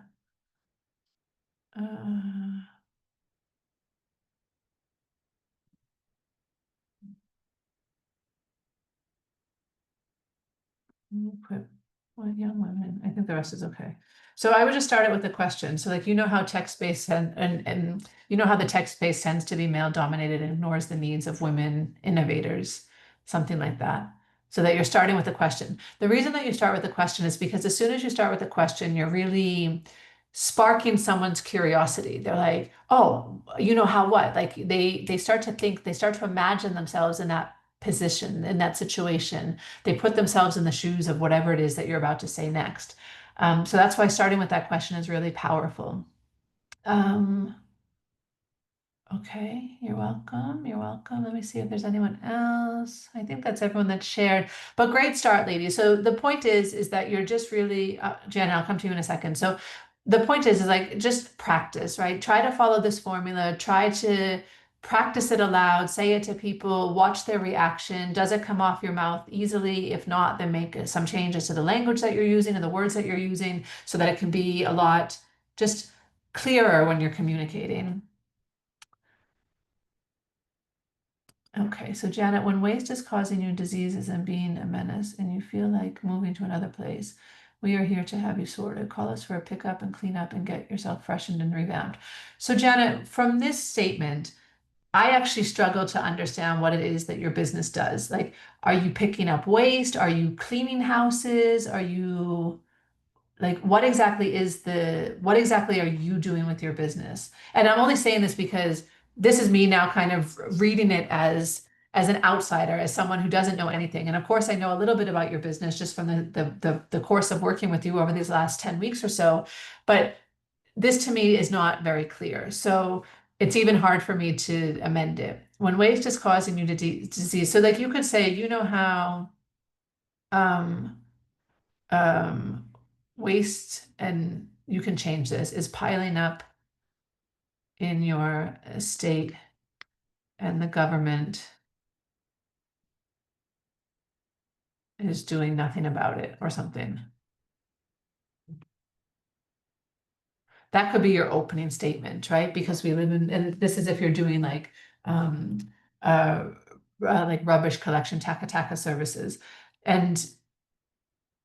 Equip young women. I think the rest is okay. So I would just start it with a question. So like, you know how tech space and you know how the tech space tends to be male dominated and ignores the needs of women innovators, something like that. So that you're starting with a question. The reason that you start with a question is because as soon as you start with a question, you're really sparking someone's curiosity. They're like, oh, you know how what? Like they start to think, they start to imagine themselves in that position, in that situation. They put themselves in the shoes of whatever it is that you're about to say next. So that's why starting with that question is really powerful. Okay, you're welcome. You're welcome. Let me see if there's anyone else. I think that's everyone that's shared. But great start, ladies. So the point is that you're just really, Jen, I'll come to you in a second. So the point is like just practice, right? Try to follow this formula. Try to practice it aloud. Say it to people. Watch their reaction. Does it come off your mouth easily? If not, then make some changes to the language that you're using and the words that you're using so that it can be a lot just clearer when you're communicating. Okay, so Janet, when waste is causing you diseases and being a menace, and you feel like moving to another place, we are here to have you sorted. Call us for a pickup and clean up and get yourself freshened and revamped. So Janet, from this statement, I actually struggle to understand what it is that your business does. Like, are you picking up waste? Are you cleaning houses? Are you like, what exactly are you doing with your business? And I'm only saying this because this is me now kind of reading it as an outsider, as someone who doesn't know anything. And of course, I know a little bit about your business just from the course of working with you over these last 10 weeks or so. But this to me is not very clear. So it's even hard for me to amend it. When waste is causing you to disease, so like you could say, you know how um, um, waste, and you can change this, is piling up in your state and the government is doing nothing about it or something. That could be your opening statement, right? Because we live in, and this is if you're doing um, like rubbish collection, taka services. And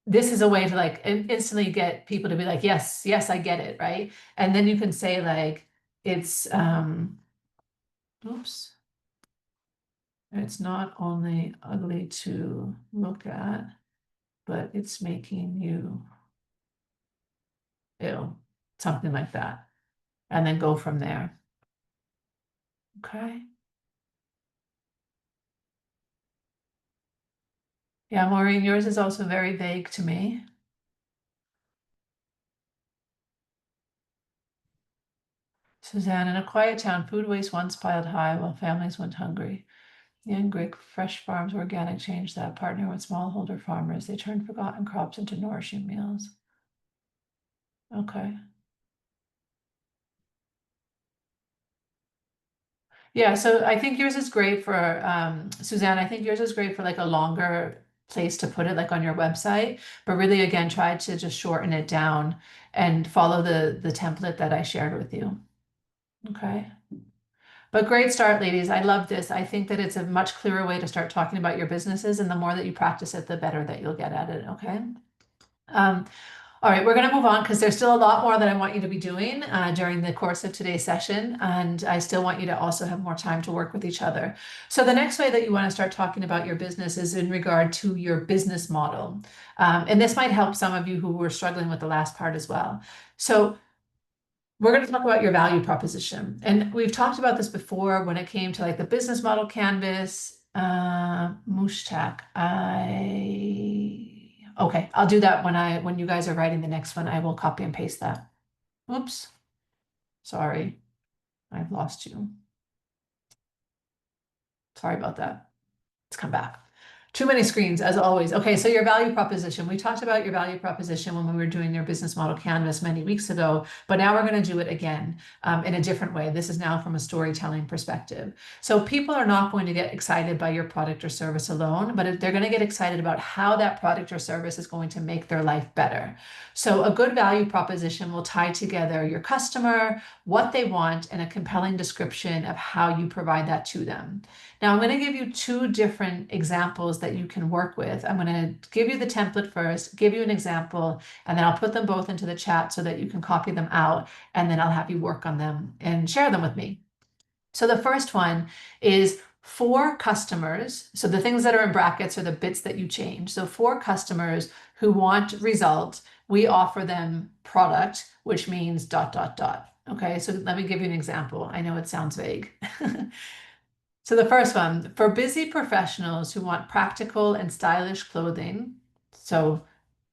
this is a way to like instantly get people to be like, yes, yes, I get it, right? And then you can say like, it's, oops, it's not only ugly to look at, but it's making you ill, something like that. And then go from there. Okay. Yeah, Maureen, yours is also very vague to me. Suzanne, in a quiet town, food waste once piled high while families went hungry. Young Greek Fresh Farms Organic changed that, partner with smallholder farmers. They turned forgotten crops into nourishing meals. Okay. Yeah, so I think yours is great for Suzanne. I think yours is great for like a longer place to put it, like on your website. But really, again, try to just shorten it down and follow the template that I shared with you. Okay. But great start, ladies. I love this. I think that it's a much clearer way to start talking about your businesses, and the more that you practice it, the better that you'll get at it. Okay. All right, we're going to move on because there's still a lot more that I want you to be doing during the course of today's session. And I still want you to also have more time to work with each other. So the next way that you want to start talking about your business is in regard to your business model. And this might help some of you who were struggling with the last part as well. So we're going to talk about your value proposition. And we've talked about this before when it came to like the business model canvas, Mushtak. Okay, I'll do that when you guys are writing the next one. I will copy and paste that. Oops. Sorry. I've lost you. Sorry about that. Let's come back. Too many screens, as always. Okay, so your value proposition. We talked about your value proposition when we were doing your business model canvas many weeks ago, but now we're going to do it again in a different way. This is now from a storytelling perspective. So people are not going to get excited by your product or service alone, but they're going to get excited about how that product or service is going to make their life better. So a good value proposition will tie together your customer, what they want, and a compelling description of how you provide that to them. Now, I'm going to give you two different examples that you can work with. I'm going to give you the template first, give you an example, and then I'll put them both into the chat so that you can copy them out, and then I'll have you work on them and share them with me. So the first one is for customers. So the things that are in brackets are the bits that you change. So for customers who want result, we offer them product, which means ... Okay, so let me give you an example. I know it sounds vague. So the first one, for busy professionals who want practical and stylish clothing. So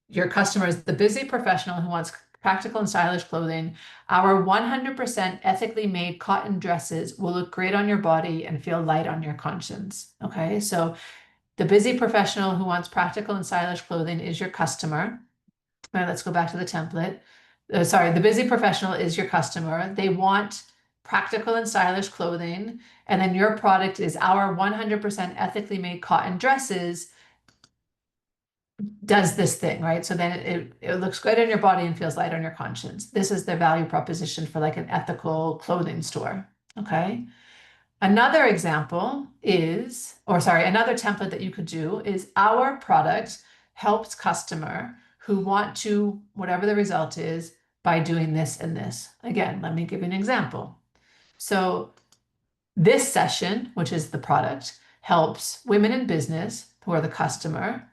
your customer is the busy professional who wants practical and stylish clothing. Our 100% ethically made cotton dresses will look great on your body and feel light on your conscience. Okay, so the busy professional who wants practical and stylish clothing is your customer. All right, let's go back to the template. Sorry, the busy professional is your customer. They want practical and stylish clothing. And then your product is our 100% ethically made cotton dresses does this thing, right? So then it looks good on your body and feels light on your conscience. This is their value proposition for like an ethical clothing store. Okay. Another example is, or sorry, another template that you could do is our product helps customer who want to, whatever the result is, by doing this and this. Again, let me give you an example. So this session, which is the product, helps women in business who are the customer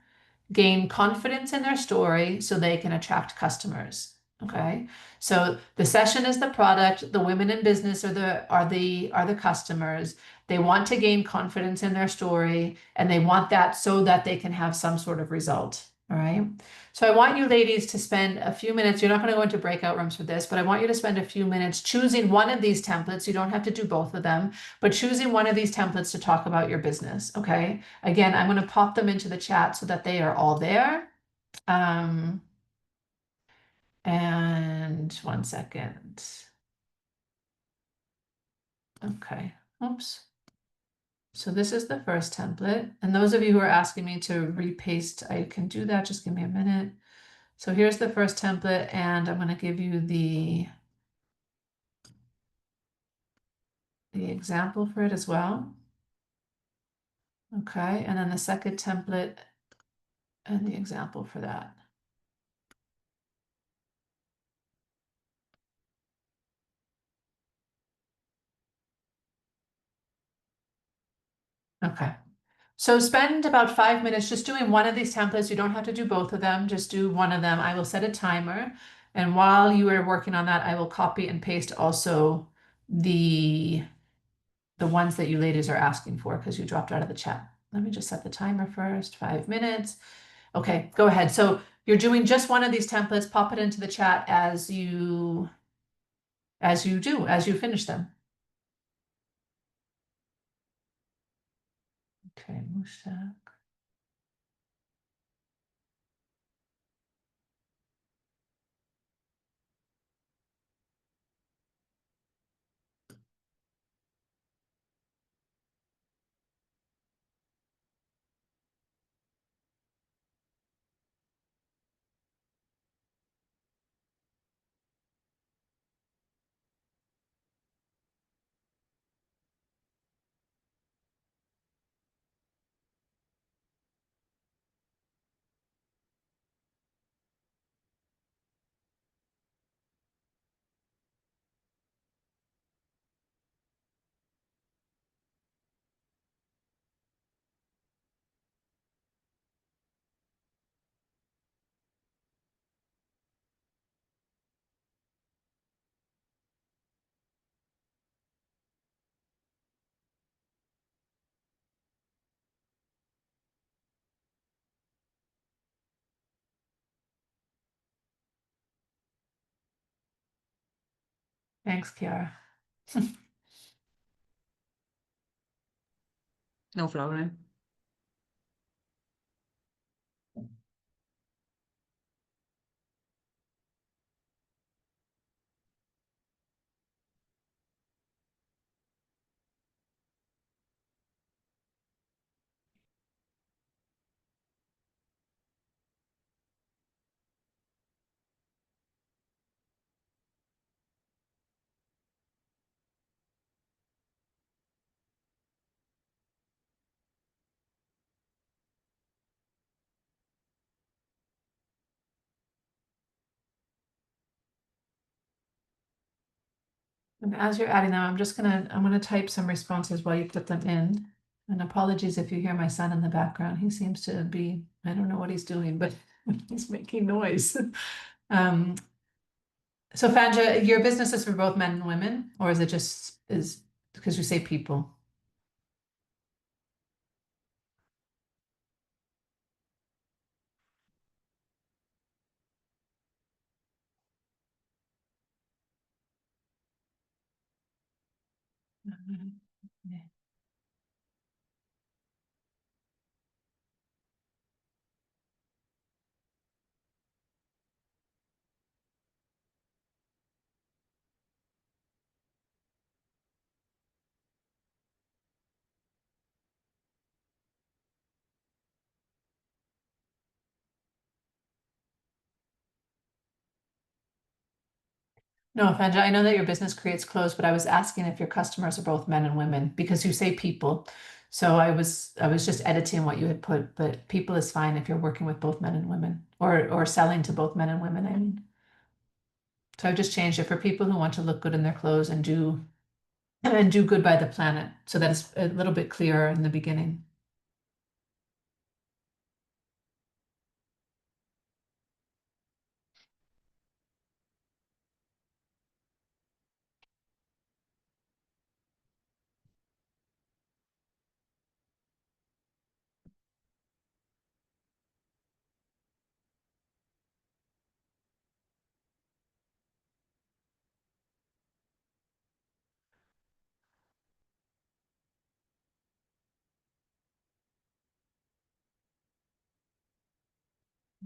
gain confidence in their story so they can attract customers. Okay. So the session is the product, the women in business are the customers. They want to gain confidence in their story and they want that so that they can have some sort of result. All right. So I want you ladies to spend a few minutes. You're not going to go into breakout rooms for this, but I want you to spend a few minutes choosing one of these templates. You don't have to do both of them, but choosing one of these templates to talk about your business. Okay. Again, I'm going to pop them into the chat so that they are all there. And one second. Okay. Oops. So this is the first template. And those of you who are asking me to repaste, I can do that. Just give me a minute. So here's the first template, and I'm going to give you the example for it as well. Okay. And then the second template and the example for that. Okay. So spend about 5 minutes just doing one of these templates. You don't have to do both of them, just do one of them. I will set a timer. And while you are working on that, I will copy and paste also the ones that you ladies are asking for because you dropped out of the chat. Let me just set the timer first, 5 minutes. Okay, go ahead. So you're doing just one of these templates, pop it into the chat as you finish them. Okay, Musha. Thanks, Kiara. No problem. And as you're adding them, I'm gonna type some responses while you put them in. And apologies if you hear my son in the background. He seems to be, I don't know what he's doing, but he's making noise. So Fanja, your business is for both men and women, or is it just is because you say people? No, Fanja, I know that your business creates clothes, but I was asking if your customers are both men and women because you say people. So I was just editing what you had put, but people is fine if you're working with both men and women or selling to both men and women, I mean. So I've just changed it for people who want to look good in their clothes and do good by the planet. So that it's a little bit clearer in the beginning.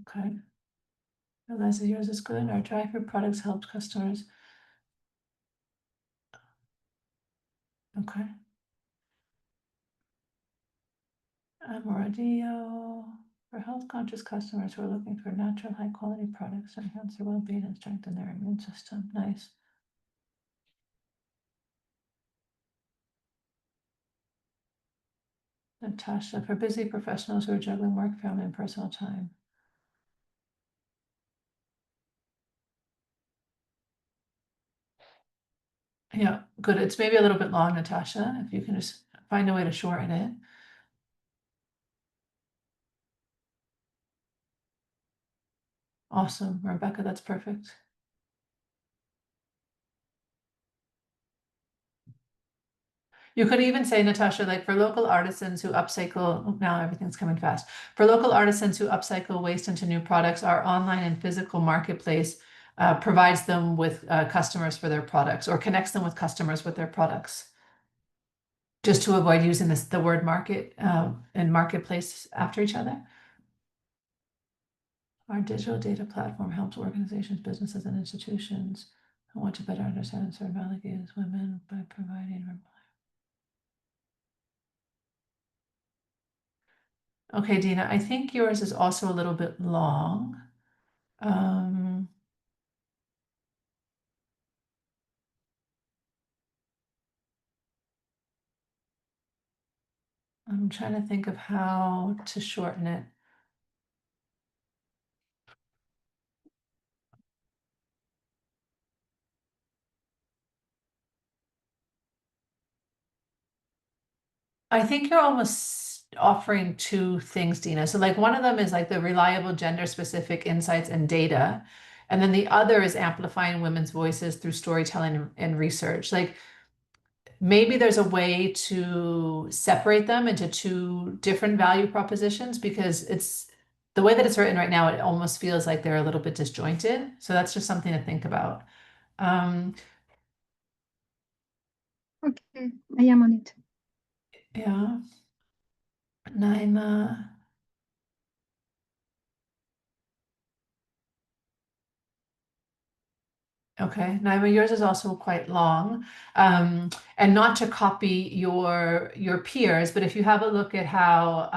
Okay. Eliza, yours is good. Our dry fruit products helped customers. Okay. Amoradillo for health conscious customers who are looking for natural, high quality products to enhance their well being and strengthen their immune system. Nice. Natasha for busy professionals who are juggling work, family, and personal time. Yeah, good. It's maybe a little bit long, Natasha, if you can just find a way to shorten it. Awesome, Rebecca, that's perfect. You could even say, Natasha, like for local artisans who upcycle, now everything's coming fast. For local artisans who upcycle waste into new products, our online and physical marketplace provides them with customers for their products or connects them with customers with their products. Just to avoid using the word market and marketplace after each other. Our digital data platform helps organizations, businesses, and institutions who want to better understand and serve alligators women by providing. Okay, Dina, I think yours is also a little bit long. I'm trying to think of how to shorten it. I think you're almost offering two things, Dina. So like one of them is like the reliable gender specific insights and data. And then the other is amplifying women's voices through storytelling and research. Like maybe there's a way to separate them into two different value propositions because it's the way that it's written right now, it almost feels like they're a little bit disjointed. So that's just something to think about. Okay, I am on it. Yeah. Naima. Okay, Naima, yours is also quite long. And not to copy your peers, but if you have a look at how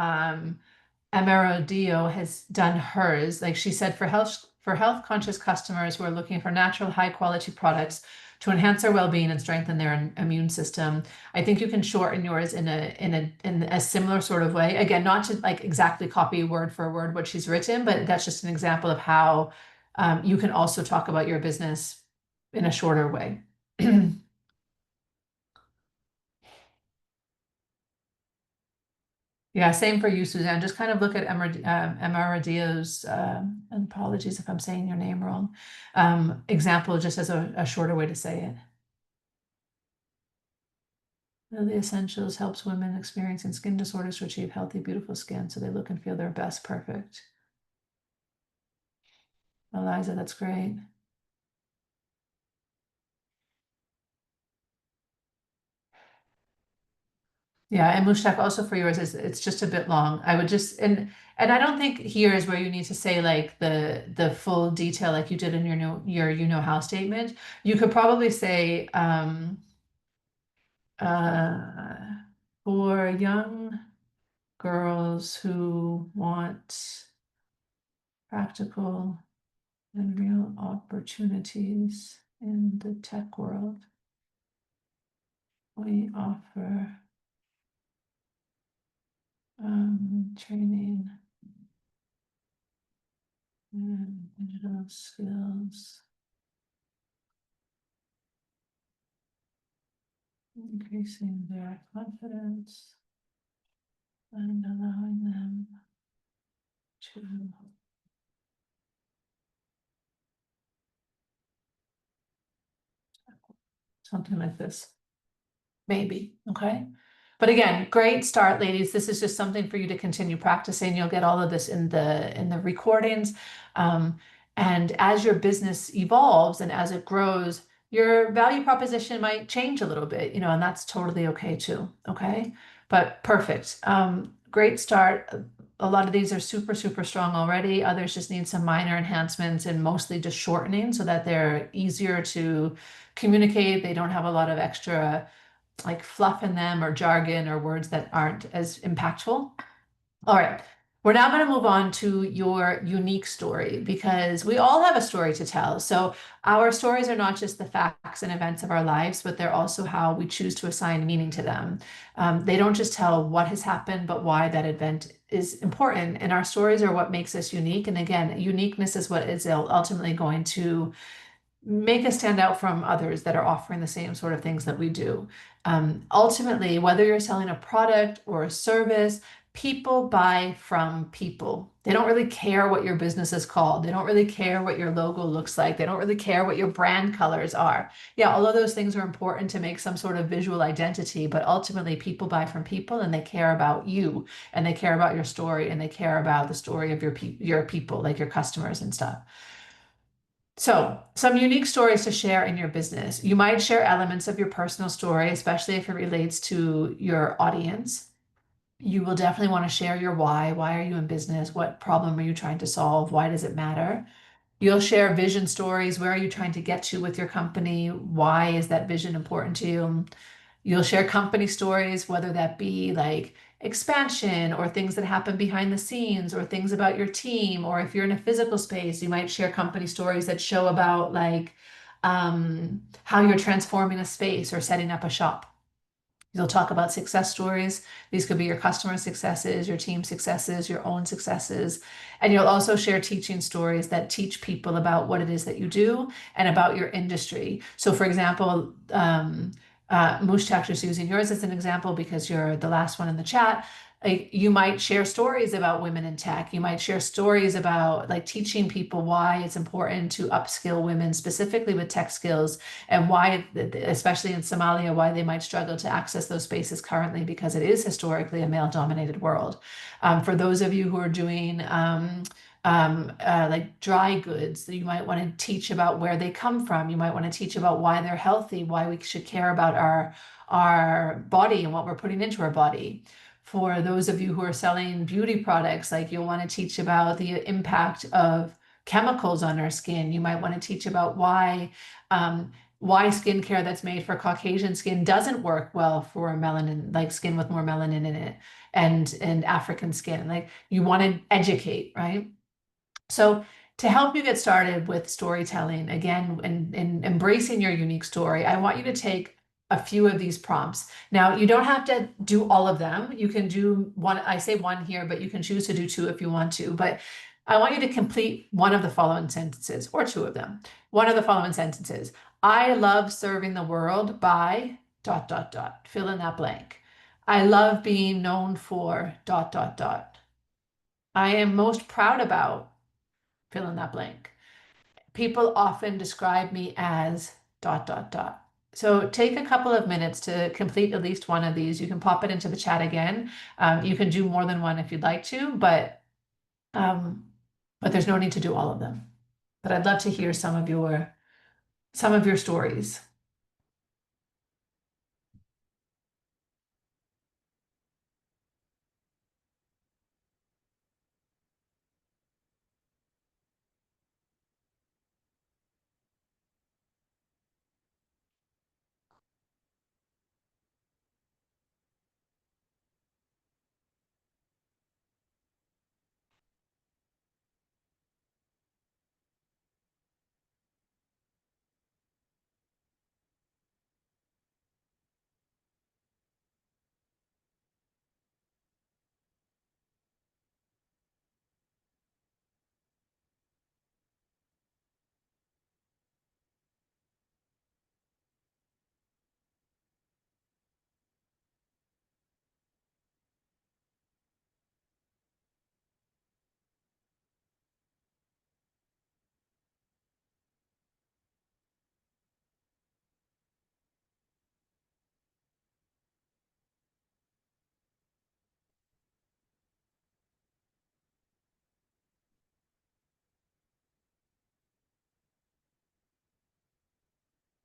Amarodillo has done hers, like she said, for health conscious customers who are looking for natural, high quality products to enhance their well-being and strengthen their immune system. I think you can shorten yours in a similar sort of way. Again, not to like exactly copy word for word what she's written, but that's just an example of how you can also talk about your business in a shorter way. Yeah, same for you, Suzanne. Just kind of look at Amaradillo's, and apologies if I'm saying your name wrong, example, just as a shorter way to say it. Lily Essentials helps women experiencing skin disorders to achieve healthy, beautiful skin so they look and feel their best. Perfect. Eliza, that's great. Yeah, and Mushtaq, also for yours is it's just a bit long. I would just and I don't think here is where you need to say like the full detail like you did in your you know how statement. You could probably say uh, for young girls who want practical and real opportunities in the tech world. We offer training and digital skills, increasing their confidence and allowing them to something like this. Maybe, okay? But again, great start, ladies. This is just something for you to continue practicing. You'll get all of this in the recordings. And as your business evolves and as it grows, your value proposition might change a little bit, and that's totally okay too, okay? But perfect. Great start. A lot of these are super, super strong already. Others just need some minor enhancements and mostly just shortening so that they're easier to communicate. They don't have a lot of extra like fluff in them or jargon or words that aren't as impactful. All right, we're now going to move on to your unique story because we all have a story to tell. So our stories are not just the facts and events of our lives, but they're also how we choose to assign meaning to them. They don't just tell what has happened, but why that event is important. And our stories are what makes us unique. And again, uniqueness is what is ultimately going to make us stand out from others that are offering the same sort of things that we do. Ultimately, whether you're selling a product or a service, people buy from people. They don't really care what your business is called. They don't really care what your logo looks like. They don't really care what your brand colors are. Yeah, all of those things are important to make some sort of visual identity, but ultimately people buy from people and they care about you and they care about your story and they care about the story of your people, like your customers and stuff. So, some unique stories to share in your business. You might share elements of your personal story, especially if it relates to your audience. You will definitely want to share your why. Why are you in business? What problem are you trying to solve? Why does it matter? You'll share vision stories. Where are you trying to get to with your company? Why is that vision important to you? You'll share company stories, whether that be like expansion or things that happen behind the scenes or things about your team. Or if you're in a physical space, you might share company stories that show about like how you're transforming a space or setting up a shop. You'll talk about success stories. These could be your customer successes, your team successes, your own successes. And you'll also share teaching stories that teach people about what it is that you do and about your industry. So for example, Mushtaq, just using yours as an example because you're the last one in the chat, you might share stories about women in tech. You might share stories about like teaching people why it's important to upskill women specifically with tech skills and why, especially in Somalia, why they might struggle to access those spaces currently because it is historically a male-dominated world. For those of you who are doing like dry goods, you might want to teach about where they come from. You might want to teach about why they're healthy, why we should care about our body and what we're putting into our body. For those of you who are selling beauty products, like you'll want to teach about the impact of chemicals on our skin. You might want to teach about why skincare that's made for Caucasian skin doesn't work well for melanin, like skin with more melanin in it, and African skin. Like you want to educate, right? So to help you get started with storytelling, again, and embracing your unique story, I want you to take a few of these prompts. Now, you don't have to do all of them. You can do one, I say one here, but you can choose to do two if you want to. But I want you to complete one of the following sentences, or two of them. One of the following sentences. I love serving the world by ... Fill in that blank. I love being known for ... I am most proud about ... fill in that blank. People often describe me as ... So take a couple of minutes to complete at least one of these. You can pop it into the chat again. You can do more than one if you'd like to, but there's no need to do all of them. But I'd love to hear some of your stories.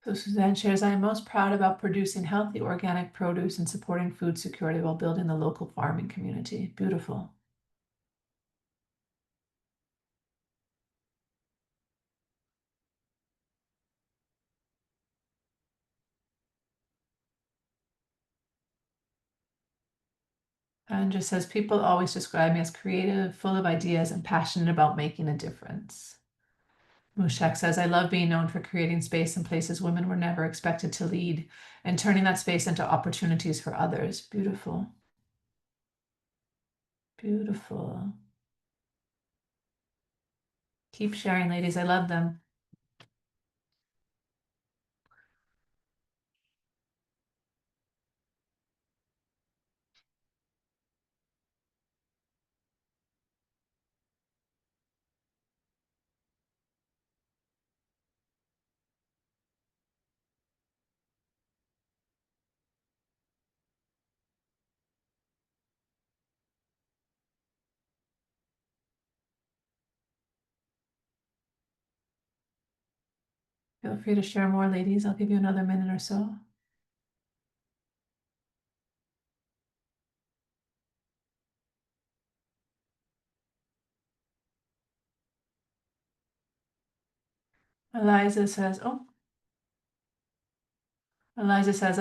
So Suzanne shares, I am most proud about producing healthy organic produce and supporting food security while building the local farming community. Beautiful. And just says, people always describe me as creative, full of ideas, and passionate about making a difference. Mushak says, I love being known for creating space in places women were never expected to lead and turning that space into opportunities for others. Beautiful. Beautiful. Keep sharing, ladies. I love them. Feel free to share more, ladies. I'll give you another minute or so. Eliza says, I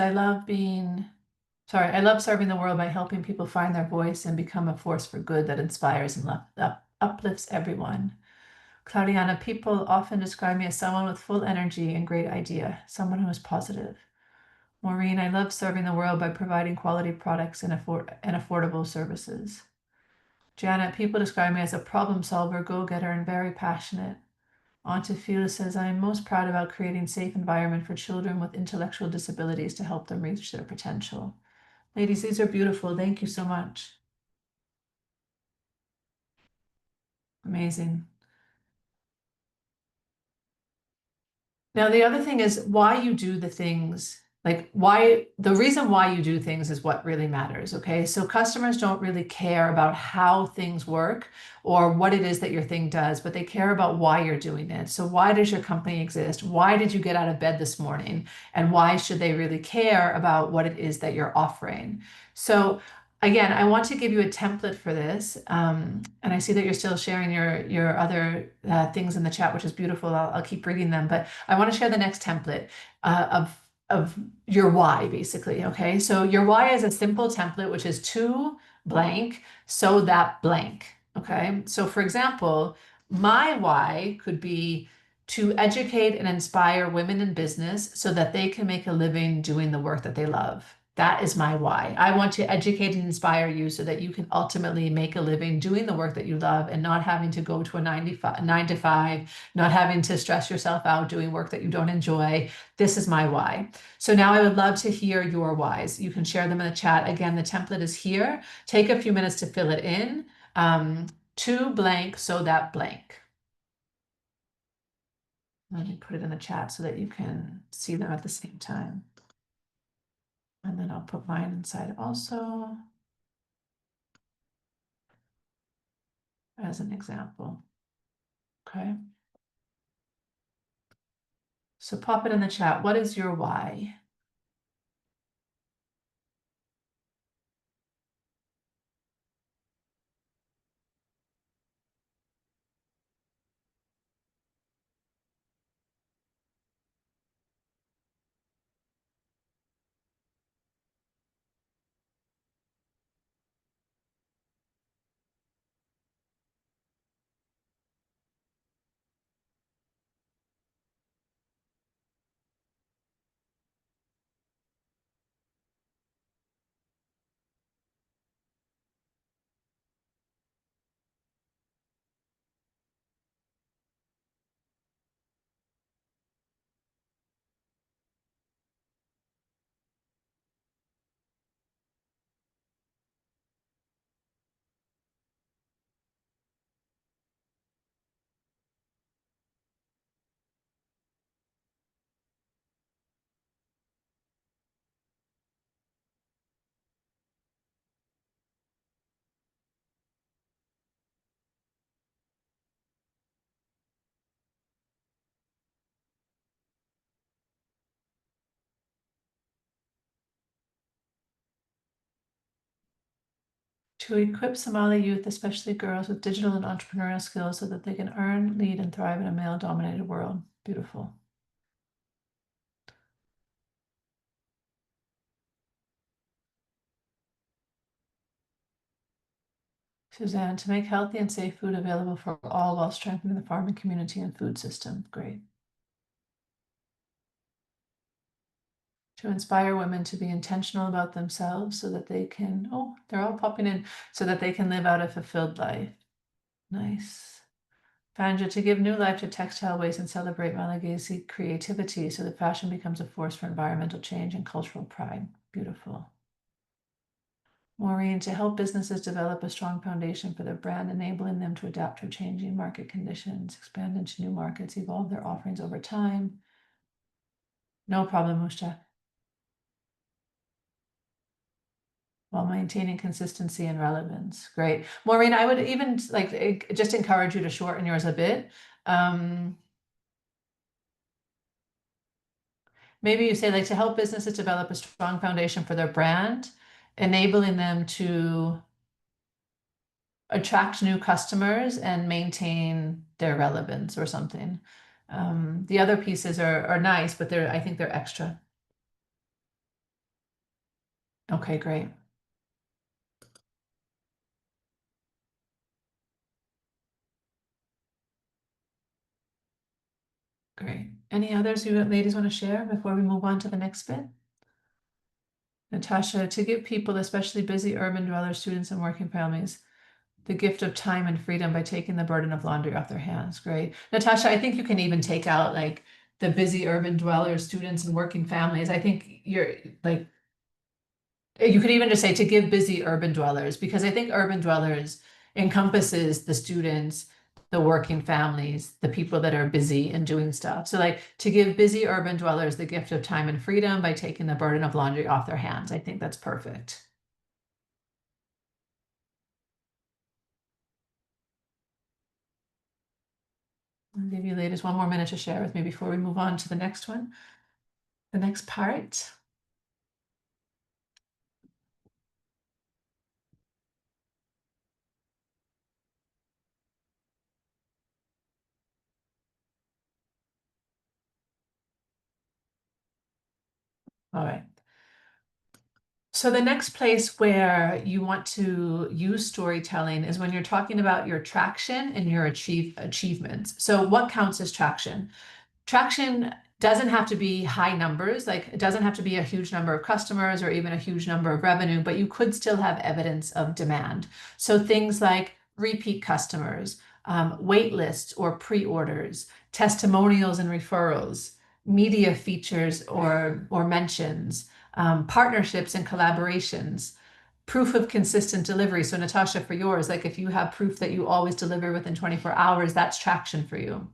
love serving the world by helping people find their voice and become a force for good that inspires and uplifts everyone. Claudiana, people often describe me as someone with full energy and great idea, someone who is positive. Maureen, I love serving the world by providing quality products and affordable services. Janet, people describe me as a problem solver, go-getter, and very passionate. Antefila says, I am most proud about creating a safe environment for children with intellectual disabilities to help them reach their potential. Ladies, these are beautiful. Thank you so much. Amazing. Now, the other thing is why you do the things, the reason why you do things is what really matters, okay? So customers don't really care about how things work or what it is that your thing does, but they care about why you're doing it. So why does your company exist? Why did you get out of bed this morning? And why should they really care about what it is that you're offering? So again, I want to give you a template for this. And I see that you're still sharing your other things in the chat, which is beautiful. I'll keep reading them, but I want to share the next template of your why, basically. Okay, so your why is a simple template, which is to blank, so that blank. Okay, so for example, my why could be to educate and inspire women in business so that they can make a living doing the work that they love. That is my why. I want to educate and inspire you so that you can ultimately make a living doing the work that you love and not having to go to a 9 to 5, not having to stress yourself out doing work that you don't enjoy. This is my why. So now I would love to hear your whys. You can share them in the chat. Again, the template is here. Take a few minutes to fill it in. To blank, so that blank. Let me put it in the chat so that you can see them at the same time. And then I'll put mine inside also as an example. Okay. So pop it in the chat. What is your why? to equip Somali youth, especially girls, with digital and entrepreneurial skills so that they can earn, lead, and thrive in a male-dominated world. Beautiful. Suzanne, to make healthy and safe food available for all while strengthening the farming community and food system. Great. To inspire women to be intentional about themselves so that they can, oh, they're all popping in, so that they can live out a fulfilled life. Nice. Panja, to give new life to textile waste and celebrate Malagasy creativity so that fashion becomes a force for environmental change and cultural pride. Beautiful. Maureen, to help businesses develop a strong foundation for their brand, enabling them to adapt to changing market conditions, expand into new markets, evolve their offerings over time. No problem, Mushtaq. While maintaining consistency and relevance. Great. Maureen, I would even like just encourage you to shorten yours a bit. Maybe you say like to help businesses develop a strong foundation for their brand, enabling them to attract new customers and maintain their relevance or something. The other pieces are nice, but I think they're extra. Okay, great. Great. Any others you ladies want to share before we move on to the next bit? Natasha, to give people, especially busy urban dwellers, students, and working families, the gift of time and freedom by taking the burden of laundry off their hands. Great. Natasha, I think you can even take out like the busy urban dwellers, students, and working families. I think you're like, you could even just say to give busy urban dwellers, because I think urban dwellers encompasses the students, the working families, the people that are busy and doing stuff. So like to give busy urban dwellers the gift of time and freedom by taking the burden of laundry off their hands. I think that's perfect. I'll give you ladies one more minute to share with me before we move on to the next one, the next part. All right. So the next place where you want to use storytelling is when you're talking about your traction and your achievements. So what counts as traction? Traction doesn't have to be high numbers, like it doesn't have to be a huge number of customers or even a huge number of revenue, but you could still have evidence of demand. So things like repeat customers, wait lists or pre-orders, testimonials and referrals, media features or mentions, partnerships and collaborations, proof of consistent delivery. So Natasha, for yours, like if you have proof that you always deliver within 24 hours, that's traction for you.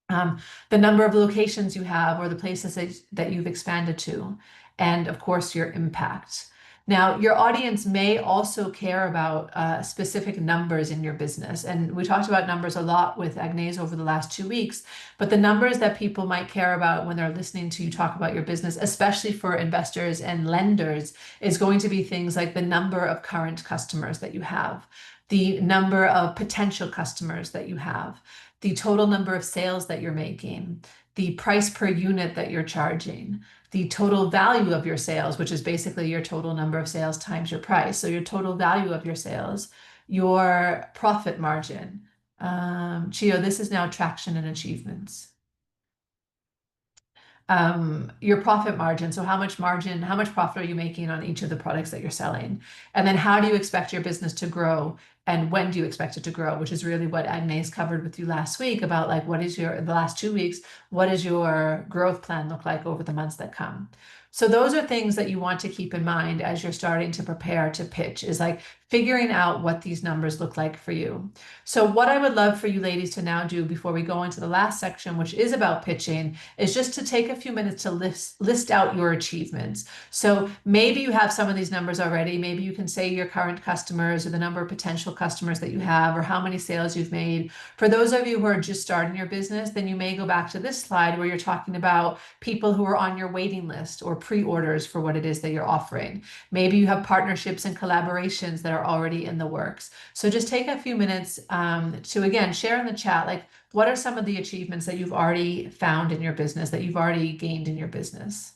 The number of locations you have or the places that you've expanded to, and of course your impact. Now, your audience may also care about specific numbers in your business. And we talked about numbers a lot with Agnès over the last 2 weeks, but the numbers that people might care about when they're listening to you talk about your business, especially for investors and lenders, is going to be things like the number of current customers that you have, the number of potential customers that you have, the total number of sales that you're making, the price per unit that you're charging, the total value of your sales, which is basically your total number of sales times your price. So your total value of your sales, your profit margin. Chio, this is now traction and achievements. Your profit margin. So how much profit are you making on each of the products that you're selling? And then how do you expect your business to grow? And when do you expect it to grow? Which is really what Agnès covered with you last week about like, the last 2 weeks, what does your growth plan look like over the months that come? So those are things that you want to keep in mind as you're starting to prepare to pitch, is like figuring out what these numbers look like for you. So what I would love for you ladies to now do before we go into the last section, which is about pitching, is just to take a few minutes to list out your achievements. So maybe you have some of these numbers already. Maybe you can say your current customers or the number of potential customers that you have or how many sales you've made. For those of you who are just starting your business, then you may go back to this slide where you're talking about people who are on your waiting list or pre-orders for what it is that you're offering. Maybe you have partnerships and collaborations that are already in the works. So just take a few minutes to, again, share in the chat, like, what are some of the achievements that you've already found in your business, that you've already gained in your business?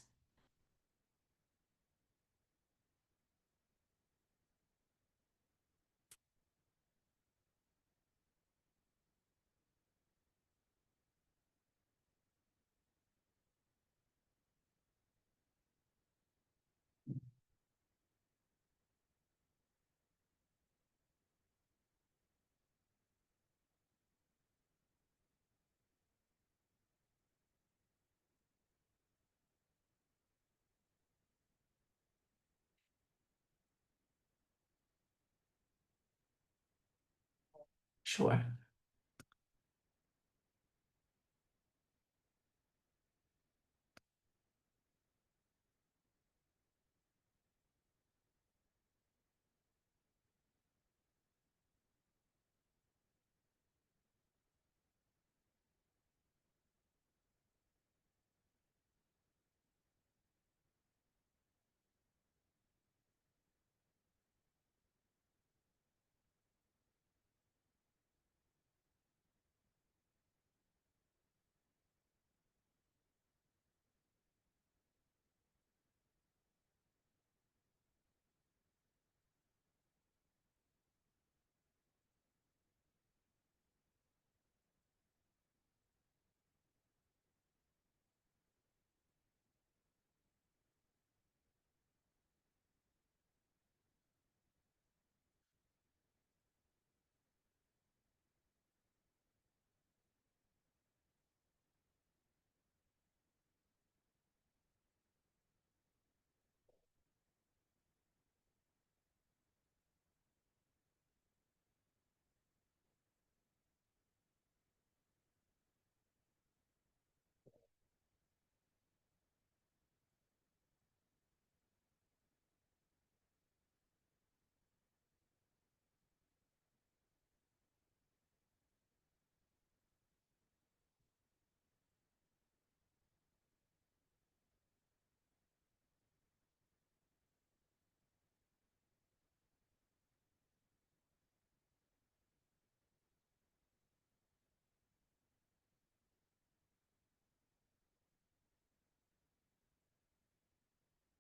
Sure.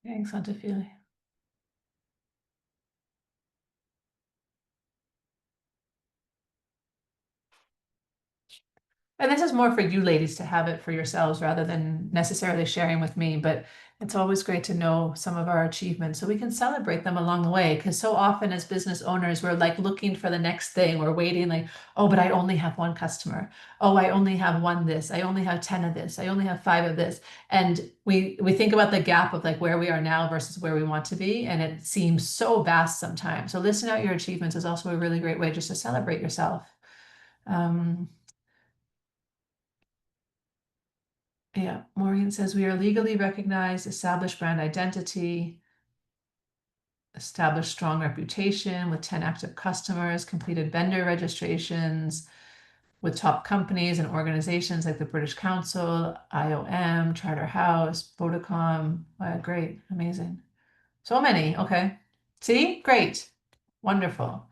Excellent to feel. And this is more for you ladies to have it for yourselves rather than necessarily sharing with me, but it's always great to know some of our achievements so we can celebrate them along the way. Because so often as business owners, we're like looking for the next thing. We're waiting like, oh, but I only have one customer. Oh, I only have one this. I only have 10 of this. I only have 5 of this. And we think about the gap of like where we are now versus where we want to be. And it seems so vast sometimes. So listing out your achievements is also a really great way just to celebrate yourself. Yeah, Maureen says we are legally recognized, established brand identity, established strong reputation with 10 active customers, completed vendor registrations with top companies and organizations like the British Council, IOM, Charterhouse, Vodacom. Wow, great, amazing. So many, okay. See, great, wonderful.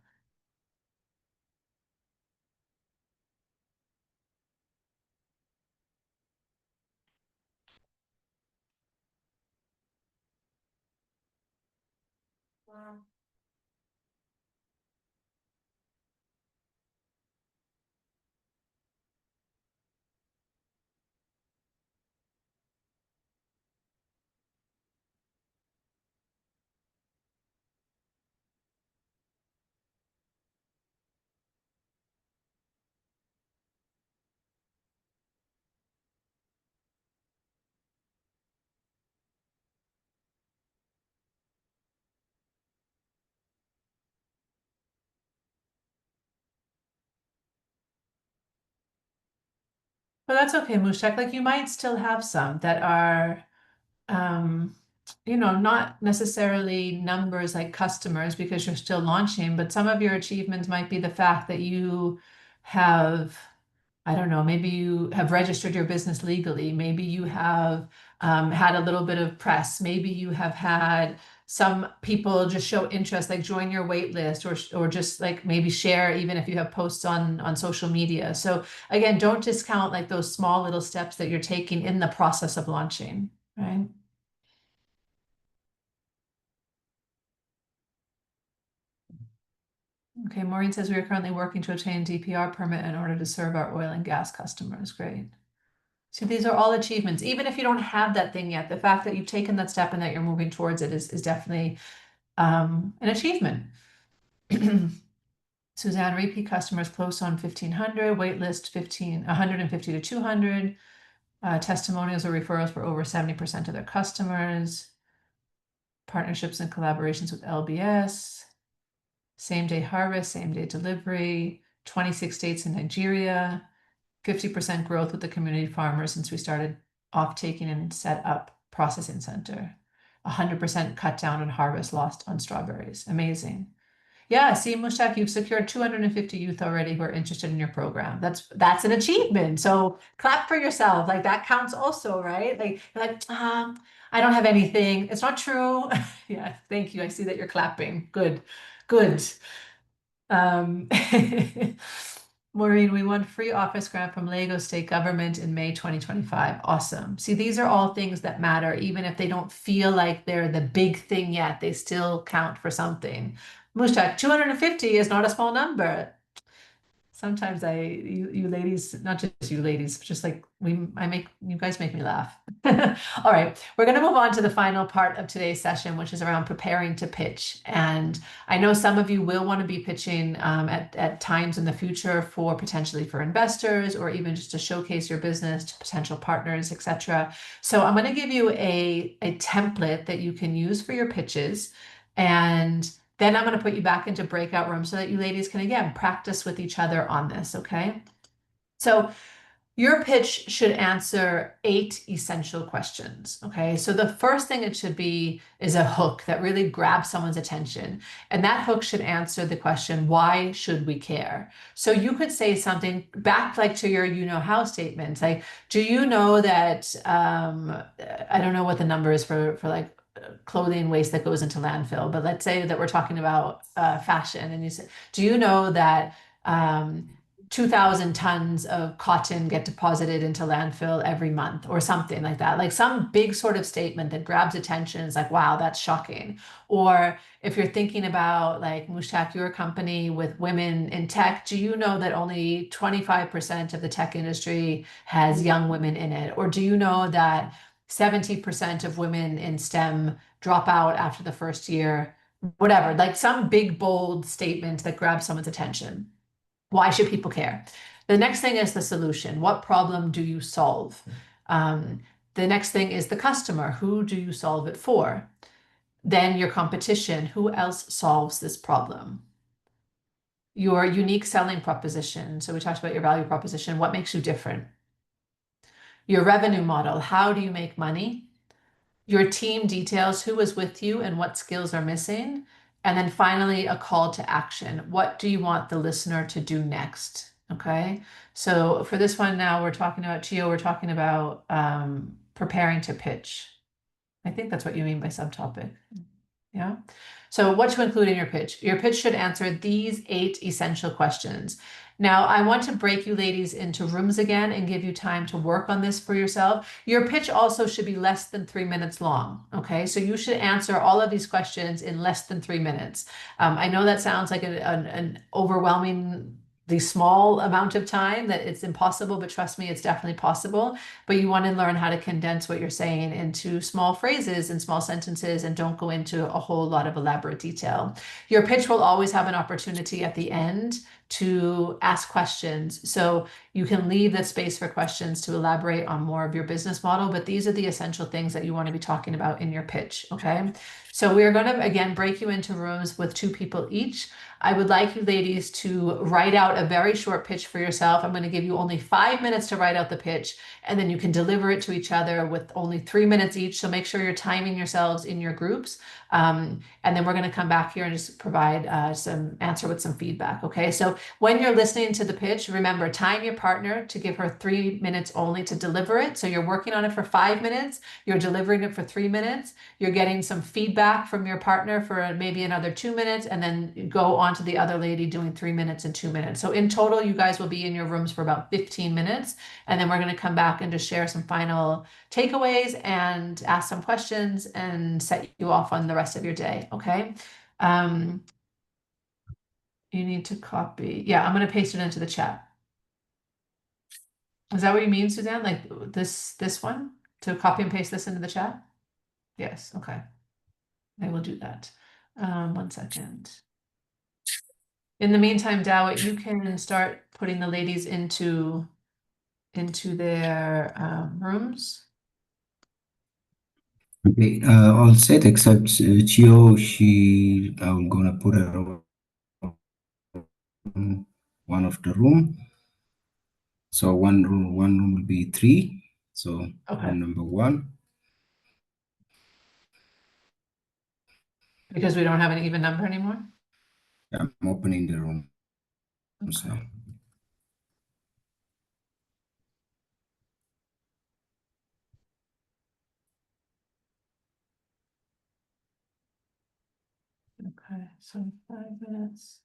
Wow. But that's okay, Mushak. Like you might still have some that are not necessarily numbers like customers because you're still launching, but some of your achievements might be the fact that you have, I don't know, maybe you have registered your business legally. Maybe you have had a little bit of press. Maybe you have had some people just show interest, like join your wait list, or just like maybe share, even if you have posts on social media. So again, don't discount like those small little steps that you're taking in the process of launching, right? Okay, Maureen says we are currently working to obtain DPR permit in order to serve our oil and gas customers. Great. So these are all achievements. Even if you don't have that thing yet, the fact that you've taken that step and that you're moving towards it is definitely an achievement. Suzanne, repeat customers close on 1,500, wait list 150 to 200. Testimonials or referrals for over 70% of their customers. Partnerships and collaborations with LBS. Same-day harvest, same-day delivery. 26 states in Nigeria. 50% growth with the community farmers since we started off taking and set up processing center. 100% cut down on harvest lost on strawberries. Amazing. Yeah, see, Mushtaq, you've secured 250 youth already who are interested in your program. That's an achievement. So clap for yourself. Like that counts also, right? Like you're like, I don't have anything. It's not true. Yeah, thank you. I see that you're clapping. Good, good. Maureen, we won free office grant from Lagos State Government in May 2025. Awesome. See, these are all things that matter, even if they don't feel like they're the big thing yet, they still count for something. Mushtaq, 250 is not a small number. Sometimes you ladies, not just you ladies, just like you guys make me laugh. All right, we're going to move on to the final part of today's session, which is around preparing to pitch. And I know some of you will want to be pitching at times in the future for potentially for investors or even just to showcase your business to potential partners, etc. So I'm going to give you a template that you can use for your pitches, and then I'm going to put you back into breakout rooms so that you ladies can, again, practice with each other on this, okay? So your pitch should answer 8 essential questions, okay? So the first thing it should be is a hook that really grabs someone's attention. And that hook should answer the question, why should we care? So you could say something back like to your you-know-how statements, like, do you know that, I don't know what the number is for like, clothing waste that goes into landfill, but let's say that we're talking about fashion, and you say, do you know that 2,000 tons of cotton get deposited into landfill every month, or something like that, like some big sort of statement that grabs attention. It's like, wow, that's shocking. Or if you're thinking about like Mushtaq, your company with women in tech, do you know that only 25% of the tech industry has young women in it? Or do you know that 70% of women in STEM drop out after the first year? Whatever, like some big, bold statement that grabs someone's attention. Why should people care? The next thing is the solution. What problem do you solve? The next thing is the customer. Who do you solve it for? Then your competition. Who else solves this problem? Your unique selling proposition. So we talked about your value proposition. What makes you different? Your revenue model. How do you make money? Your team details, who is with you and what skills are missing. And then finally, a call to action. What do you want the listener to do next? Okay. So for this one now, we're talking about, Chio, we're talking about preparing to pitch. I think that's what you mean by subtopic. Yeah. So what to include in your pitch? Your pitch should answer these 8 essential questions. Now, I want to break you ladies into rooms again and give you time to work on this for yourself. Your pitch also should be less than 3 minutes long, okay? So you should answer all of these questions in less than 3 minutes. I know that sounds like an overwhelmingly small amount of time, that it's impossible, but trust me, it's definitely possible. But you want to learn how to condense what you're saying into small phrases and small sentences, and don't go into a whole lot of elaborate detail. Your pitch will always have an opportunity at the end to ask questions. So you can leave the space for questions to elaborate on more of your business model, but these are the essential things that you want to be talking about in your pitch, okay? So we're going to, again, break you into rooms with 2 people each. I would like you ladies to write out a very short pitch for yourself. I'm going to give you only 5 minutes to write out the pitch, and then you can deliver it to each other with only 3 minutes each. So make sure you're timing yourselves in your groups. And then we're going to come back here and just provide answer with some feedback. Okay. So when you're listening to the pitch, remember, time your partner to give her 3 minutes only to deliver it. So you're working on it for 5 minutes. You're delivering it for 3 minutes. You're getting some feedback from your partner for maybe another 2 minutes, and then go on to the other lady doing 3 minutes and 2 minutes. So in total, you guys will be in your rooms for about 15 minutes. And then we're going to come back and just share some final takeaways and ask some questions and set you off on the rest of your day. Okay. You need to copy. Yeah, I'm going to paste it into the chat. Is that what you mean, Suzanne? Like this one, to copy and paste this into the chat? Yes. Okay. I will do that. 1 second. In the meantime, Dawit, you can start putting the ladies into their rooms. Okay, all set except Chio. I'm gonna put her on one of the room. So one room will be 3. So Okay. room number 1. Because we don't have an even number anymore? I'm opening the room. Okay. Now. Okay, so 5 minutes.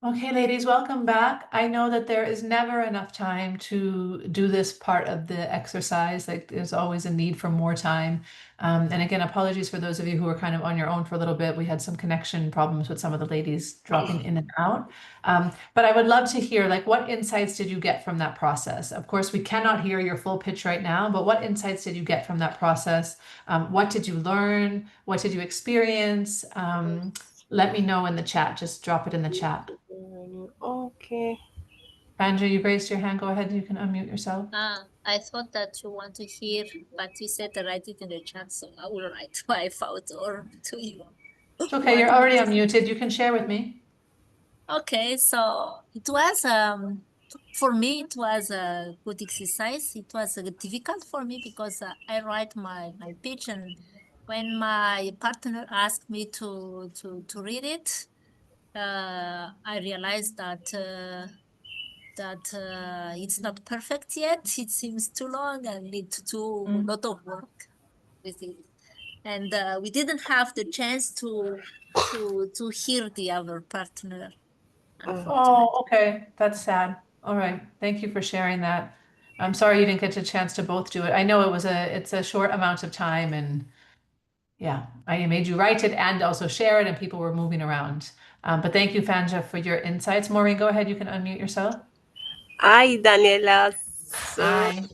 Okay, ladies, welcome back. I know that there is never enough time to do this part of the exercise. Like there's always a need for more time. And again, apologies for those of you who are kind of on your own for a little bit. We had some connection problems with some of the ladies dropping in and out. But I would love to hear, like, what insights did you get from that process? Of course, we cannot hear your full pitch right now, but what insights did you get from that process? What did you learn? What did you experience? Let me know in the chat. Just drop it in the chat. Okay. Andrew, you raised your hand. Go ahead. You can unmute yourself. I thought that you want to hear, but you said to write it in the chat, so I will write what I thought or to you. It's okay. You're already unmuted. You can share with me. Okay, so it was for me it was a good exercise. It was difficult for me because I write my pitch, and when my partner asked me to read it, I realized that it's not perfect yet. It seems too long and need to do a lot of work with it. And we didn't have the chance to hear the other partner. Oh, okay. That's sad. All right. Thank you for sharing that. I'm sorry you didn't get a chance to both do it. I know it's a short amount of time, and yeah, I made you write it and also share it, and people were moving around. But thank you, Fanja, for your insights. Maureen, go ahead. You can unmute yourself. Hi, Daniela. Hi.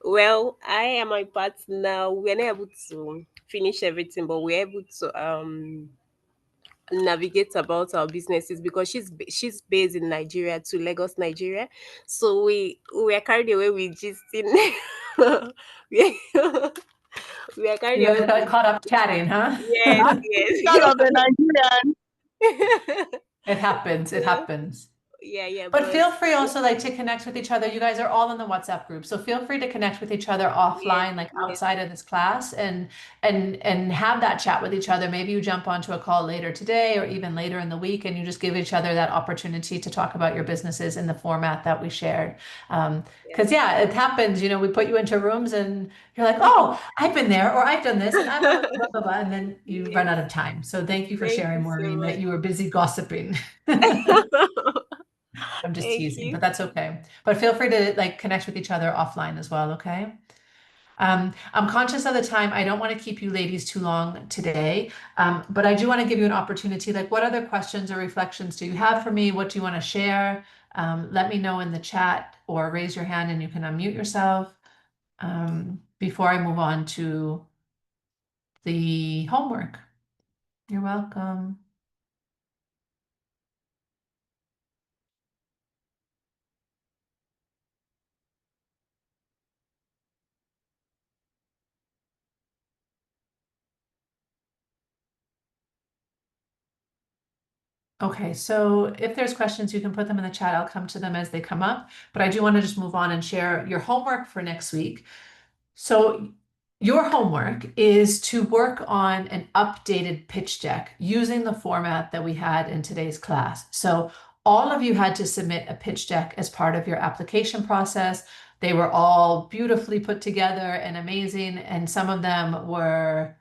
Well, I and my partner, we're not able to finish everything, but we're able to navigate about our businesses because she's based in Nigeria, to Lagos, Nigeria. So we are carried away with just in we we are carried You away guys got with, caught up chatting, huh? yes. Son of a Nigerian. It happens. It happens. Yeah, But feel free also like to connect with each other. You guys are all in the WhatsApp group, so feel free to connect with each other offline, like outside of this class, and have that chat with each other. Maybe you jump onto a call later today or even later in the week, and you just give each other that opportunity to talk about your businesses in the format that we shared. Because yeah, it happens. You know, we put you into rooms, and you're like, "Oh, I've been there, or I've done this, and I'm blah blah blah," blah, and then you run out of time. So thank you for sharing, Maureen, that you were busy gossiping. I'm just teasing, but that's okay. But feel free to like connect with each other offline as well, okay? I'm conscious of the time. I don't want to keep you ladies too long today, but I do want to give you an opportunity. Like, what other questions or reflections do you have for me? What do you want to share? Let me know in the chat or raise your hand and you can unmute yourself before I move on to the homework. You're welcome. Okay, so if there's questions, you can put them in the chat. I'll come to them as they come up. But I do want to just move on and share your homework for next week. So your homework is to work on an updated pitch deck using the format that we had in today's class. So all of you had to submit a pitch deck as part of your application process. They were all beautifully put together and amazing, and some of them were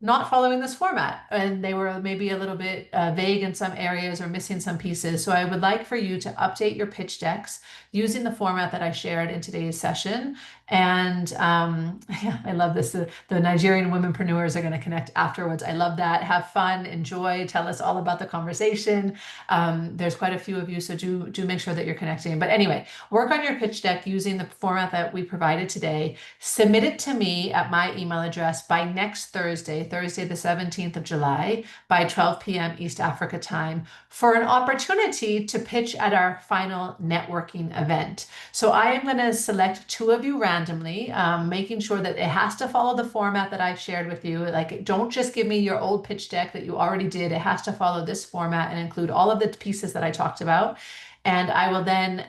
not following this format, and they were maybe a little bit vague in some areas or missing some pieces. So I would like for you to update your pitch decks using the format that I shared in today's session. And yeah, I love this. The Nigerian womenpreneurs are going to connect afterwards. I love that. Have fun, enjoy, tell us all about the conversation. There's quite a few of you, so do make sure that you're connecting. But anyway, work on your pitch deck using the format that we provided today. Submit it to me at my email address by next Thursday, the 17th of July, by 12 p.m. East Africa time, for an opportunity to pitch at our final networking event. So I am going to select 2 of you randomly, making sure that it has to follow the format that I've shared with you. Like, don't just give me your old pitch deck that you already did. It has to follow this format and include all of the pieces that I talked about. And I will then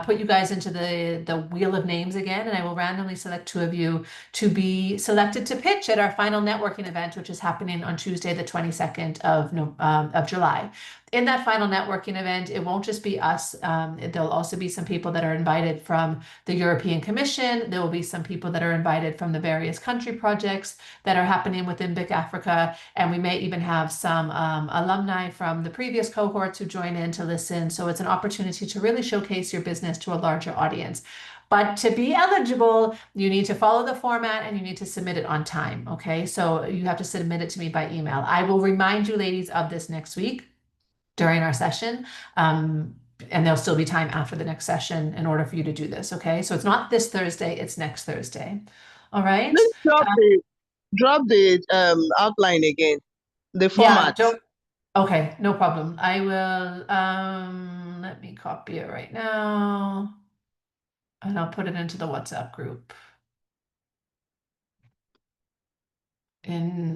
put you guys into the wheel of names again, and I will randomly select 2 of you to be selected to pitch at our final networking event, which is happening on Tuesday, the 22nd of July. In that final networking event, it won't just be us. There'll also be some people that are invited from the European Commission. There will be some people that are invited from the various country projects that are happening within BIC Africa. And we may even have some alumni from the previous cohorts who join in to listen. So it's an opportunity to really showcase your business to a larger audience. But to be eligible, you need to follow the format and you need to submit it on time. Okay, so you have to submit it to me by email. I will remind you, ladies, of this next week during our session. And there'll still be time after the next session in order for you to do this. Okay, so it's not this Thursday, it's next Thursday. All right. Please drop the outline again, the format. Yeah, okay, no problem. I will, let me copy it right now. And I'll put it into the WhatsApp group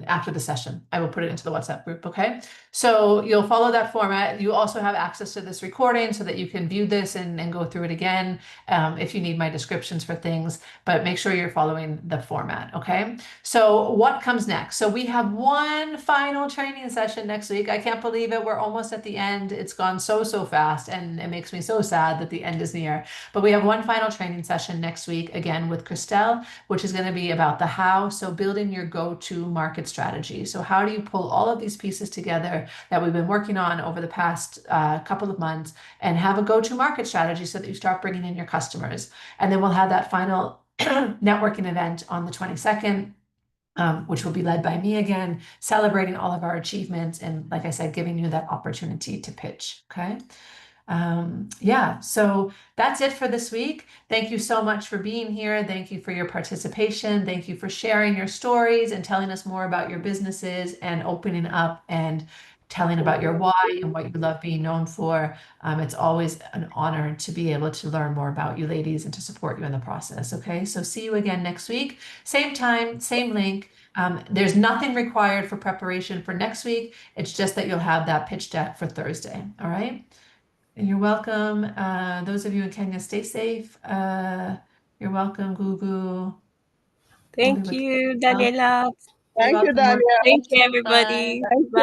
after the session. I will put it into the WhatsApp group, okay? So you'll follow that format. You also have access to this recording so that you can view this and go through it again if you need my descriptions for things, but make sure you're following the format, okay? So what comes next? So we have one final training session next week. I can't believe it. We're almost at the end. It's gone so fast, and it makes me so sad that the end is near. But we have one final training session next week, again with Christelle, which is going to be about the how. So building your go-to market strategy. So how do you pull all of these pieces together that we've been working on over the past couple of months and have a go-to market strategy so that you start bringing in your customers. And then we'll have that final networking event on the 22nd, which will be led by me again, celebrating all of our achievements and, like I said, giving you that opportunity to pitch, okay? Yeah, so that's it for this week. Thank you so much for being here. Thank you for your participation. Thank you for sharing your stories and telling us more about your businesses and opening up and telling about your why and what you love being known for. It's always an honor to be able to learn more about you ladies and to support you in the process. Okay, so see you again next week. Same time, same link. There's nothing required for preparation for next week. It's just that you'll have that pitch deck for Thursday. All right. You're welcome. Those of you in Kenya, stay safe. You're welcome, Gugu. Thank you, Daniela. Thank you, welcome, Mark. Daniel. Thank you, Bye. everybody. Thank you. Bye.